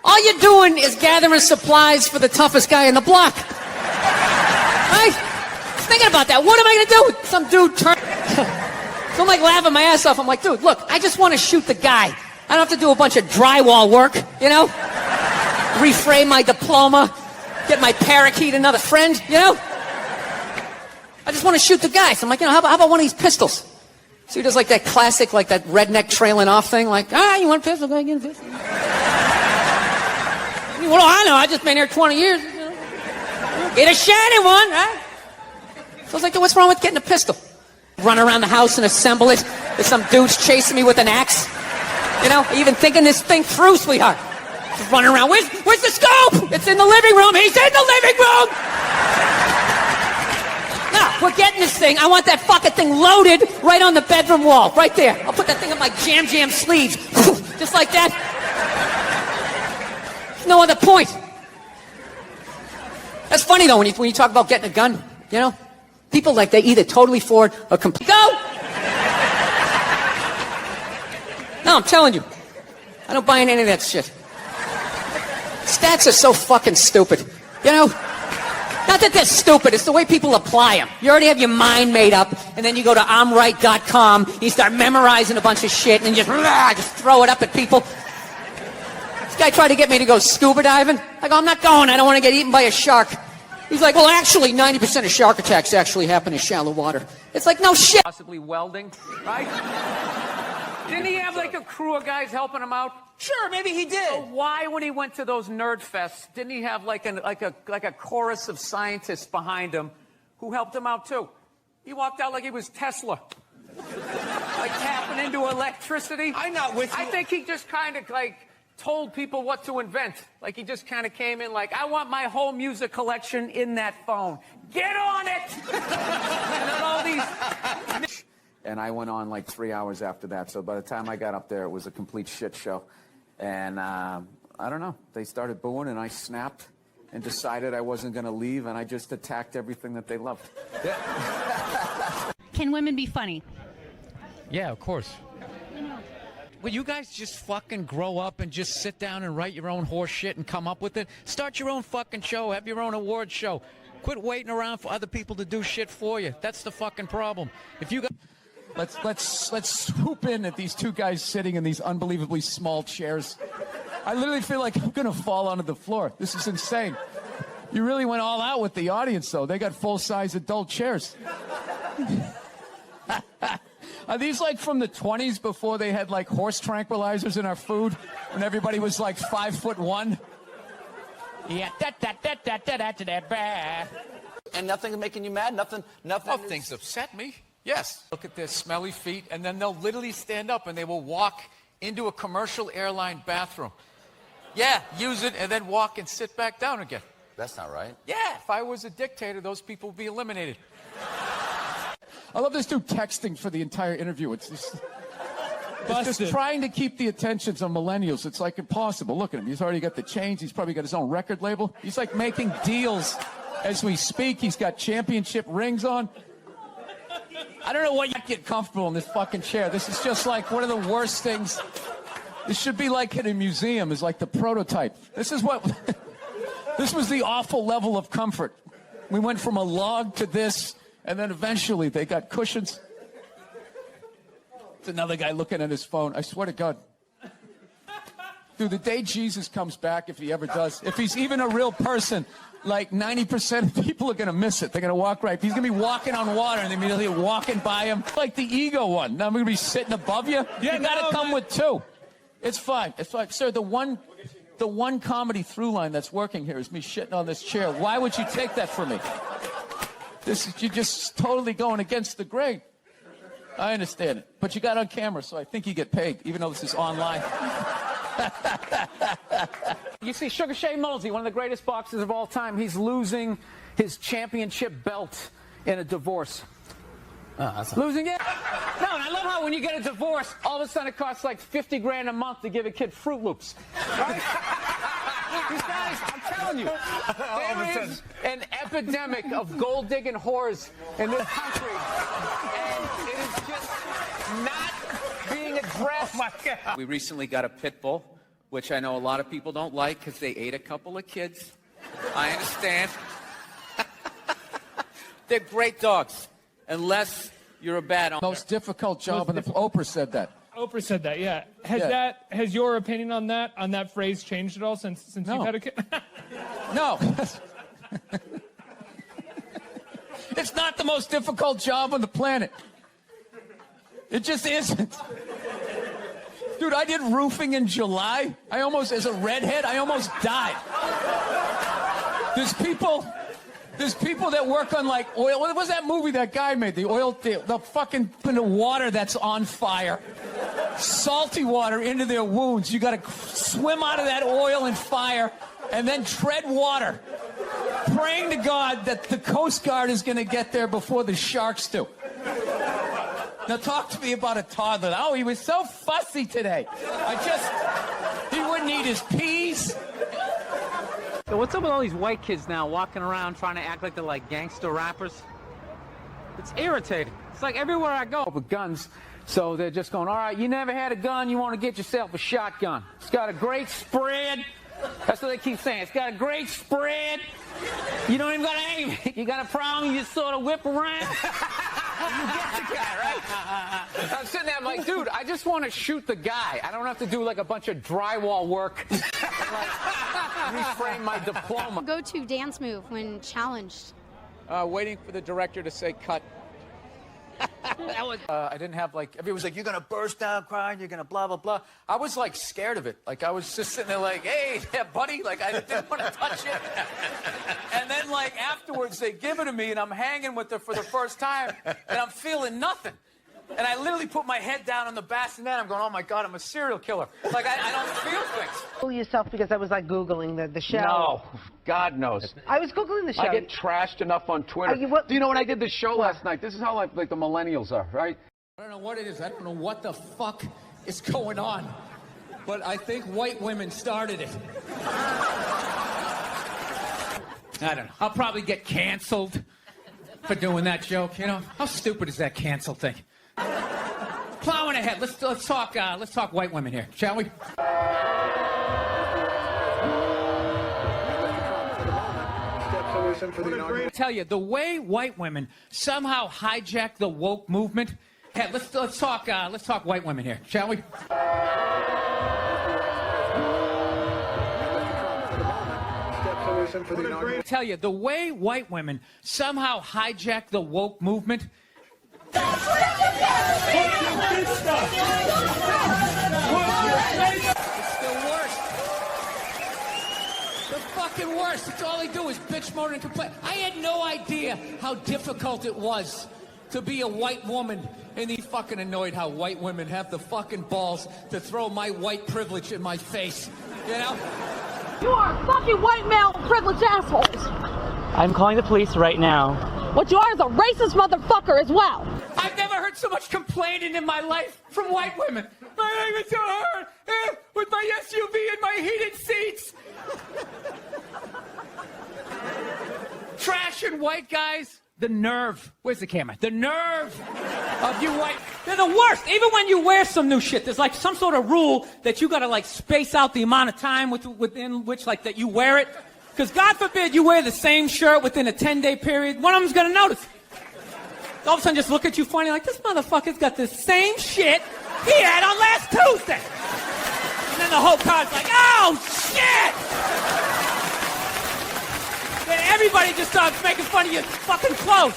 all you're doing is gathering supplies for the toughest guy in the block. Right? Thinking about that, what am I gonna do? Some dude so I'm like laughing my ass off. I'm like, dude, look, I just want to shoot the guy. I don't have to do a bunch of drywall work, you know? Reframe my diploma, get my parakeet another friend, you know? I just want to shoot the guy. So I'm like, how about one of these pistols? So he does like that classic, like that redneck trailing off thing, like, you want a pistol? Go ahead, get a pistol. Well, I know, I just been here 20 years. You know. Get a shiny one, right? So I was like, what's wrong with getting a pistol? Run around the house and assemble it. There's some dudes chasing me with an axe. You know, even thinking this thing through, sweetheart. Just running around, where's the scope? It's in the living room, he's in the living room! Now, we're getting this thing. I want that fucking thing loaded right on the bedroom wall. Right there. I'll put that thing up my jam sleeves. Just like that. No other point. That's funny, though, when you talk about getting a gun. You know? People like they either totally forward or complete. Go! No, I'm telling you. I don't buy into any of that shit. Stats are so fucking stupid. You know? Not that they're stupid, it's the way people apply them. You already have your mind made up, and then you go to I'mRight.com, you start memorizing a bunch of shit, and then just throw it up at people. This guy tried to get me to go scuba diving. I go, I'm not going, I don't want to get eaten by a shark. He's like, well, actually, 90% of shark attacks actually happen in shallow water. It's like, no shit. Possibly welding, right? Didn't he have like a crew of guys helping him out? Sure, maybe he did. So why, when he went to those nerd fests, didn't he have like a chorus of scientists behind him who helped him out too? He walked out like he was Tesla, like tapping into electricity. I'm not with you. I think he just kind of like told people what to invent. Like he just kind of came in like, I want my whole music collection in that phone. Get on it! And then all these. And I went on like 3 hours after that. So by the time I got up there, it was a complete shit show. And I don't know. They started booing, and I snapped and decided I wasn't going to leave, and I just attacked everything that they loved. Can women be funny? Yeah, of course. Will you guys just fucking grow up and just sit down and write your own horse shit and come up with it? Start your own fucking show. Have your own award show. Quit waiting around for other people to do shit for you. That's the fucking problem. If you got... Let's swoop in at these two guys sitting in these unbelievably small chairs. I literally feel like I'm gonna fall onto the floor. This is insane. You really went all out with the audience, though. They got full-size adult chairs. Are these like from the 20s before they had like horse tranquilizers in our food, when everybody was like 5'1"? Yeah, And nothing making you mad? Nothing. Oh, things upset me. Yes. Look at their smelly feet, and then they'll literally stand up and they will walk into a commercial airline bathroom. Yeah, use it and then walk and sit back down again. That's not right. Yeah, if I was a dictator, those people would be eliminated. I love this dude texting for the entire interview. It's just trying to keep the attentions on millennials. It's like impossible. Look at him. He's already got the chains. He's probably got his own record label. He's like making deals as we speak. He's got championship rings on. I don't know what you get comfortable in this fucking chair. This is just like one of the worst things. This should be like in a museum, is like the prototype. This is what, this was the awful level of comfort. We went from a log to this, and then eventually they got cushions. It's another guy looking at his phone. I swear to God. Dude, the day Jesus comes back, if he ever does, if he's even a real person, like 90% of people are going to miss it. They're going to walk right. He's going to be walking on water and immediately walking by him. Like the ego one. Now I'm going to be sitting above you. Yeah, you got to come with two. It's fine. It's fine. Sir, the one comedy through line that's working here is me shitting on this chair. Why would you take that from me? You're just totally going against the grain. I understand it. But you got on camera, so I think you get paid, even though this is online. You see, Sugar Shea Mosley, one of the greatest boxers of all time, he's losing his championship belt in a divorce. Losing it? No, and I love how when you get a divorce, all of a sudden it costs like 50 grand a month to give a kid Fruit Loops. Right? These guys, I'm telling you, there is an epidemic of gold-digging whores in this country, and it is just not being addressed. Oh my God. We recently got a pit bull, which I know a lot of people don't like because they ate a couple of kids. I understand. They're great dogs. Unless you're a bad owner. Most difficult job, and Oprah said that. Oprah said that, yeah. Has your opinion on that phrase changed at all since you've had a kid? No. It's not the most difficult job on the planet. It just isn't. Dude, I did roofing in July. As a redhead, I almost died. There's people that work on like oil. What was that movie that guy made? The oil, the fucking water that's on fire. Salty water into their wounds. You got to swim out of that oil and fire and then tread water. Praying to God that the Coast Guard is going to get there before the sharks do. Now talk to me about a toddler. Oh, he was so fussy today. He wouldn't eat his peas. So what's up with all these white kids now walking around trying to act like they're like gangster rappers? It's irritating. It's like everywhere I go with guns. So they're just going, all right, you never had a gun, you want to get yourself a shotgun. It's got a great spread. That's what they keep saying. It's got a great spread. You don't even got to aim it. You got a problem, you just sort of whip around. You get the guy, right? I'm sitting there, I'm like, dude, I just want to shoot the guy. I don't have to do like a bunch of drywall work. Reframe my diploma. Go-to dance move when challenged? Waiting for the director to say cut. I didn't have like, everyone was like, you're going to burst down crying, you're going to blah, blah, blah. I was like scared of it. Like I was just sitting there like, hey, yeah, buddy, like I didn't want to touch it. And then like afterwards they give it to me and I'm hanging with her for the first time and I'm feeling nothing. And I literally put my head down on the bassinet. I'm going, oh my God, I'm a serial killer. Like I don't feel things. Fool yourself because I was like Googling the show. No, God knows. I was Googling the show. I get trashed enough on Twitter. Do you know when I did the show last night? This is how like the millennials are, right? I don't know what it is. I don't know what the fuck is going on. But I think white women started it. I don't know. I'll probably get canceled for doing that joke. You know, how stupid is that cancel thing? Plowing ahead. Let's talk white women here, shall we? I tell you, the way white women somehow hijack the woke movement. Hey, let's talk white women here, shall we? I tell you, the way white women somehow hijack the woke movement. It's the worst. The fucking worst. It's all they do is bitch, moan, and complain. I had no idea how difficult it was to be a white woman, and he's fucking annoyed how white women have the fucking balls to throw my white privilege in my face. You know? You are fucking white male privileged assholes. I'm calling the police right now. What you are is a racist motherfucker as well. I've never heard so much complaining in my life from white women. My name is so hard with my SUV and my heated seats. Trash and white guys. The nerve. Where's the camera? The nerve of you white. They're the worst. Even when you wear some new shit, there's like some sort of rule that you gotta like space out the amount of time within which like that you wear it. Because God forbid you wear the same shirt within a 10-day period, one of them's gonna notice. All of a sudden just look at you funny like, this motherfucker's got the same shit he had on last Tuesday. And then the whole car's like, oh shit! Then everybody just starts making fun of your fucking clothes.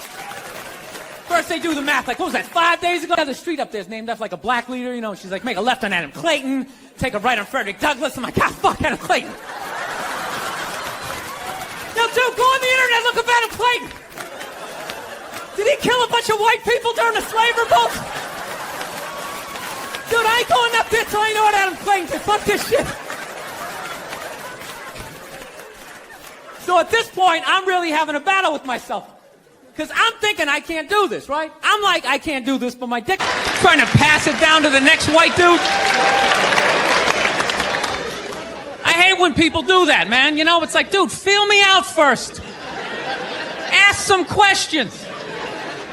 First they do the math, like, what was that, 5 days ago? The street up there is named after like a black leader, you know, she's like, make a left on Adam Clayton, take a right on Frederick Douglass. I'm like, ah, fuck Adam Clayton. Yo, dude, go on the internet, look up Adam Clayton. Did he kill a bunch of white people during the slave revolt? Dude, I ain't going up there till I know what Adam Clayton did. Fuck this shit. So at this point, I'm really having a battle with myself. Because I'm thinking I can't do this, right? I'm like, I can't do this, but my dick trying to pass it down to the next white dude. I hate when people do that, man. You know, it's like, dude, feel me out first. Ask some questions.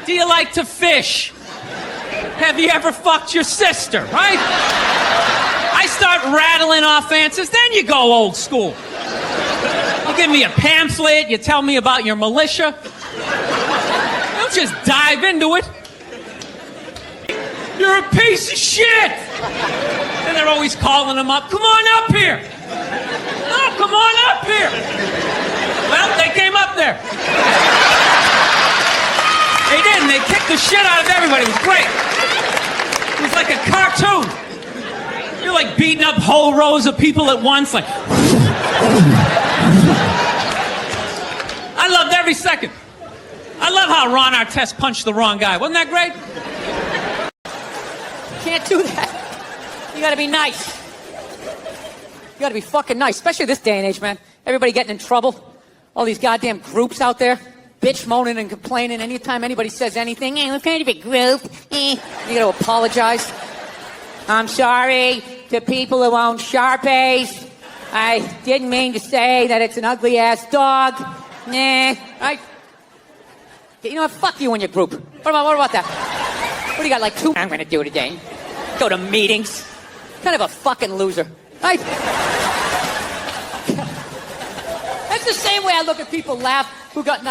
Do you like to fish? Have you ever fucked your sister, right? I start rattling off answers, then you go old school. You give me a pamphlet, you tell me about your militia. Don't just dive into it. You're a piece of shit! And they're always calling them up, come on up here! No, come on up here! Well, they came up there. They didn't. They kicked the shit out of everybody. It was great. It was like a cartoon. You're like beating up whole rows of people at once. Like, I loved every second. I love how Ron Artest punched the wrong guy. Wasn't that great? Can't do that. You gotta be nice. You gotta be fucking nice, especially this day and age, man. Everybody getting in trouble. All these goddamn groups out there. Bitch moaning and complaining anytime anybody says anything. Hey, we're kind of a group. You gotta apologize. I'm sorry to people who own Sharpies. I didn't mean to say that it's an ugly ass dog. Nah. You know what? Fuck you and your group. What about that? What do you got, like two? I'm gonna do today. Go to meetings. Kind of a fucking loser. Right? That's the same way I look at people laugh who got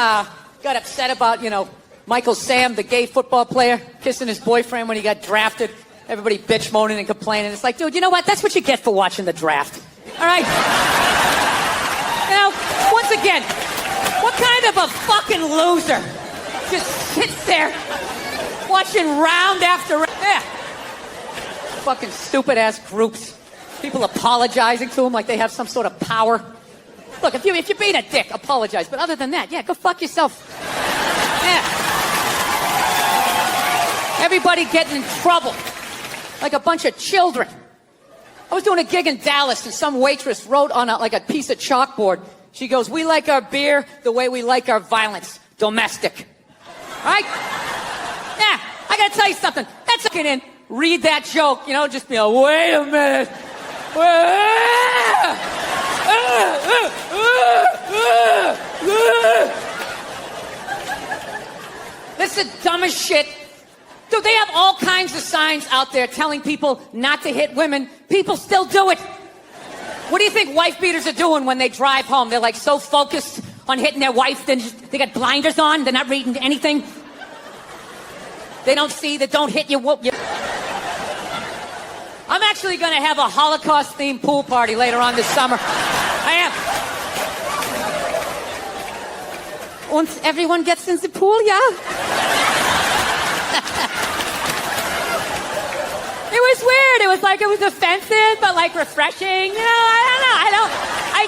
upset about, you know, Michael Sam, the gay football player, kissing his boyfriend when he got drafted. Everybody bitch moaning and complaining. It's like, dude, you know what? That's what you get for watching the draft. All right? You know, once again, what kind of a fucking loser just sits there watching round after round? Yeah. Fucking stupid-ass groups. People apologizing to them like they have some sort of power. Look, if you're being a dick, apologize. But other than that, yeah, go fuck yourself. Yeah. Everybody getting in trouble. Like a bunch of children. I was doing a gig in Dallas and some waitress wrote on like a piece of chalkboard. She goes, we like our beer the way we like our violence. Domestic. Right? Yeah, I gotta tell you something. That's fucking in. Read that joke, you know, just be like, wait a minute. This is the dumbest shit. Dude, they have all kinds of signs out there telling people not to hit women. People still do it. What do you think wife beaters are doing when they drive home? They're like so focused on hitting their wife, then they got blinders on, they're not reading anything. They don't see that don't hit you, whoop you. I'm actually going to have a Holocaust-themed pool party later on this summer. I am. Once everyone gets in the pool, yeah? It was weird. It was like, it was offensive, but like refreshing. You know, I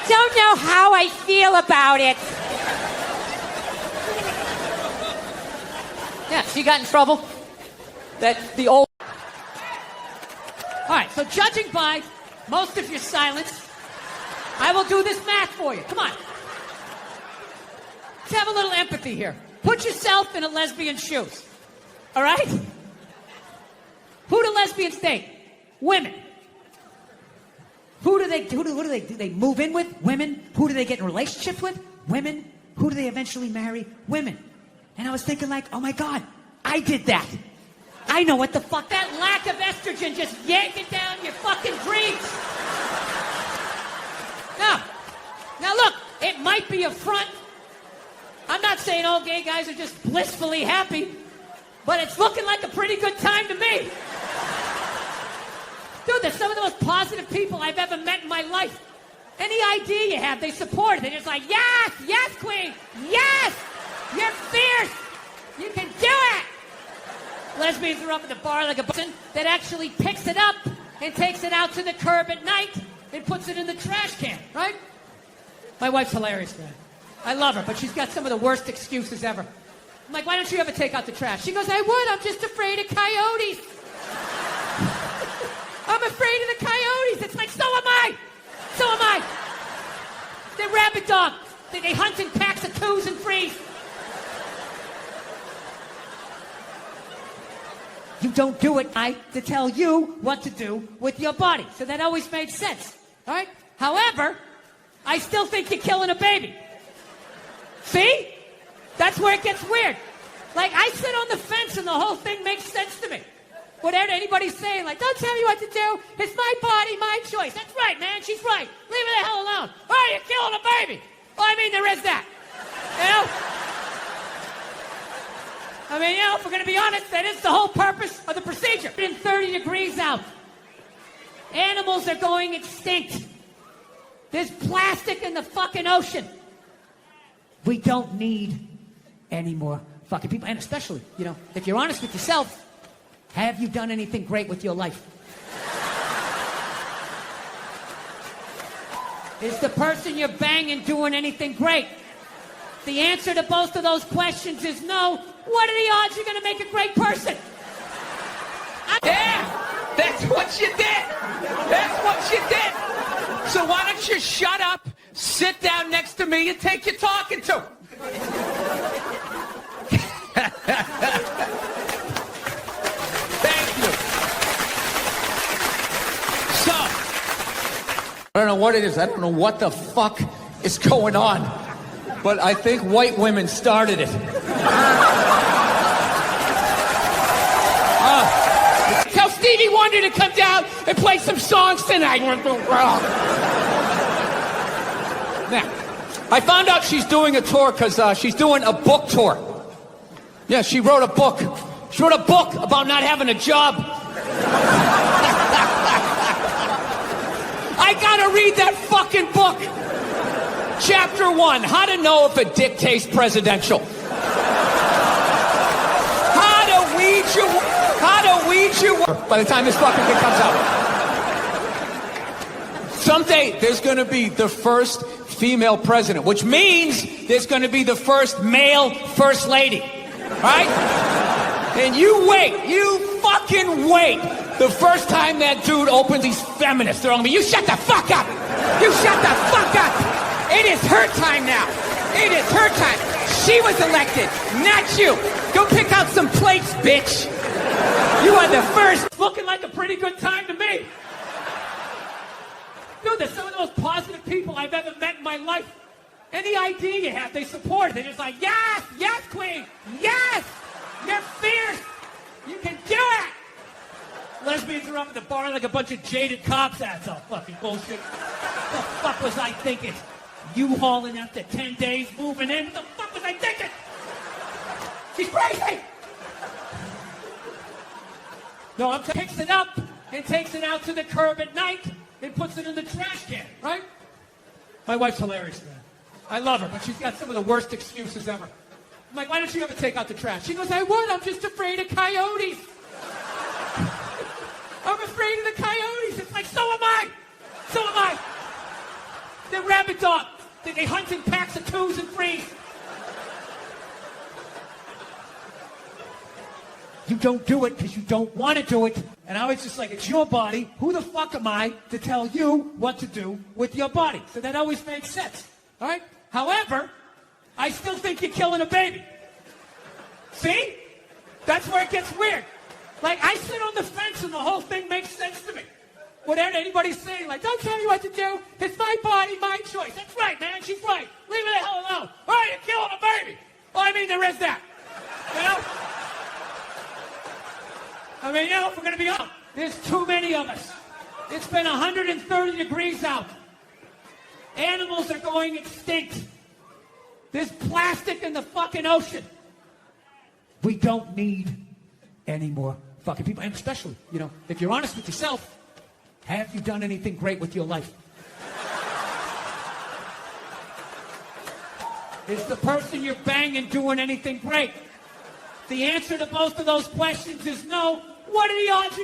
don't know how I feel about it. Yeah, she got in trouble. The old... All right, so judging by most of your silence, I will do this math for you. Come on. Let's have a little empathy here. Put yourself in a lesbian's shoes. All right? Who do lesbians date? Women. Who do they move in with? Women. Who do they get in relationships with? Women. Who do they eventually marry? Women. And I was thinking like, oh my God, I did that. I know what the fuck. That lack of estrogen just yanking down your fucking dreams. Now look, it might be a front. I'm not saying all gay guys are just blissfully happy, but it's looking like a pretty good time to me. Dude, they're some of the most positive people I've ever met in my life. Any idea you have, they support it. They're just like, yes, yes, queen, yes, you're fierce, you can do it. Lesbians are up at the bar like a person that actually picks it up and takes it out to the curb at night and puts it in the trash can, right? My wife's hilarious, man. I love her, but she's got some of the worst excuses ever. I'm like, why don't you ever take out the trash? She goes, I would, I'm just afraid of coyotes. I'm afraid of the coyotes. It's like, so am I. So am I. They're rabid dogs. They hunt in packs of 2s and 3s. You don't do it, to tell you what to do with your body. So that always made sense, all right? However, I still think you're killing a baby. See? That's where it gets weird. Like, I sit on the fence and the whole thing makes sense to me. Whatever anybody's saying, like, don't tell me what to do. It's my body, my choice. That's right, man. She's right. Leave her the hell alone. Oh, you're killing a baby. Well, I mean, there is that. You know? I mean, you know, if we're going to be honest, that is the whole purpose of the procedure. It's 30 degrees out. Animals are going extinct. There's plastic in the fucking ocean. We don't need any more fucking people. And especially, you know, if you're honest with yourself, have you done anything great with your life? Is the person you're banging doing anything great? The answer to both of those questions is no. What are the odds you're going to make a great person? Yeah, that's what you did. That's what you did. So why don't you shut up, sit down next to me, and take your talking to. Thank you. So, I don't know what it is. I don't know what the fuck is going on. But I think white women started it. Tell Stevie Wonder to come down and play some songs tonight. Now, I found out she's doing a tour because she's doing a book tour. Yeah, she wrote a book. She wrote a book about not having a job. I gotta read that fucking book. Chapter 1, how to know if a dick tastes presidential. How to weed you by the time this fucking thing comes out. Someday there's gonna be the first female president, which means there's gonna be the first male first lady. Right? And you wait, you fucking wait. The first time that dude opens these feminists, they're on me, you shut the fuck up! You shut the fuck up! It is her time now. It is her time. She was elected, not you. Go pick out some plates, bitch. You are the first. It's looking like a pretty good time to me. Dude, they're some of the most positive people I've ever met in my life. Any idea you have, they support it. They're just like, yes, yes, queen, yes, you're fierce. You can do it. Lesbians are up at the bar like a bunch of jaded cops. That's all fucking bullshit. What the fuck was I thinking? You hauling after 10 days, moving in? What the fuck was I thinking? She's crazy! No, I'm picks it up and takes it out to the curb at night and puts it in the trash can, right? My wife's hilarious, man. I love her, but she's got some of the worst excuses ever. I'm like, why don't you ever take out the trash? She goes, I would, I'm just afraid of coyotes. I'm afraid of the coyotes. It's like, so am I. So am I. They're rabid dogs. They hunt in packs of 2s and 3s. You don't do it because you don't want to do it. And I was just like, it's your body. Who the fuck am I to tell you what to do with your body? So that always makes sense. All right? However, I still think you're killing a baby. See? That's where it gets weird. Like, I sit on the fence and the whole thing makes sense to me. Whatever anybody's saying, like, don't tell me what to do. It's my body, my choice. That's right, man. She's right. Leave me the hell alone. All right, you're killing a baby. Well, I mean, there is that. You know? I mean, you know, if we're going to be honest, there's too many of us. It's been 130 degrees out. Animals are going extinct. There's plastic in the fucking ocean. We don't need any more fucking people. And especially, you know, if you're honest with yourself, have you done anything great with your life? Is the person you're banging doing anything great? The answer to both of those questions is no. What are the odds?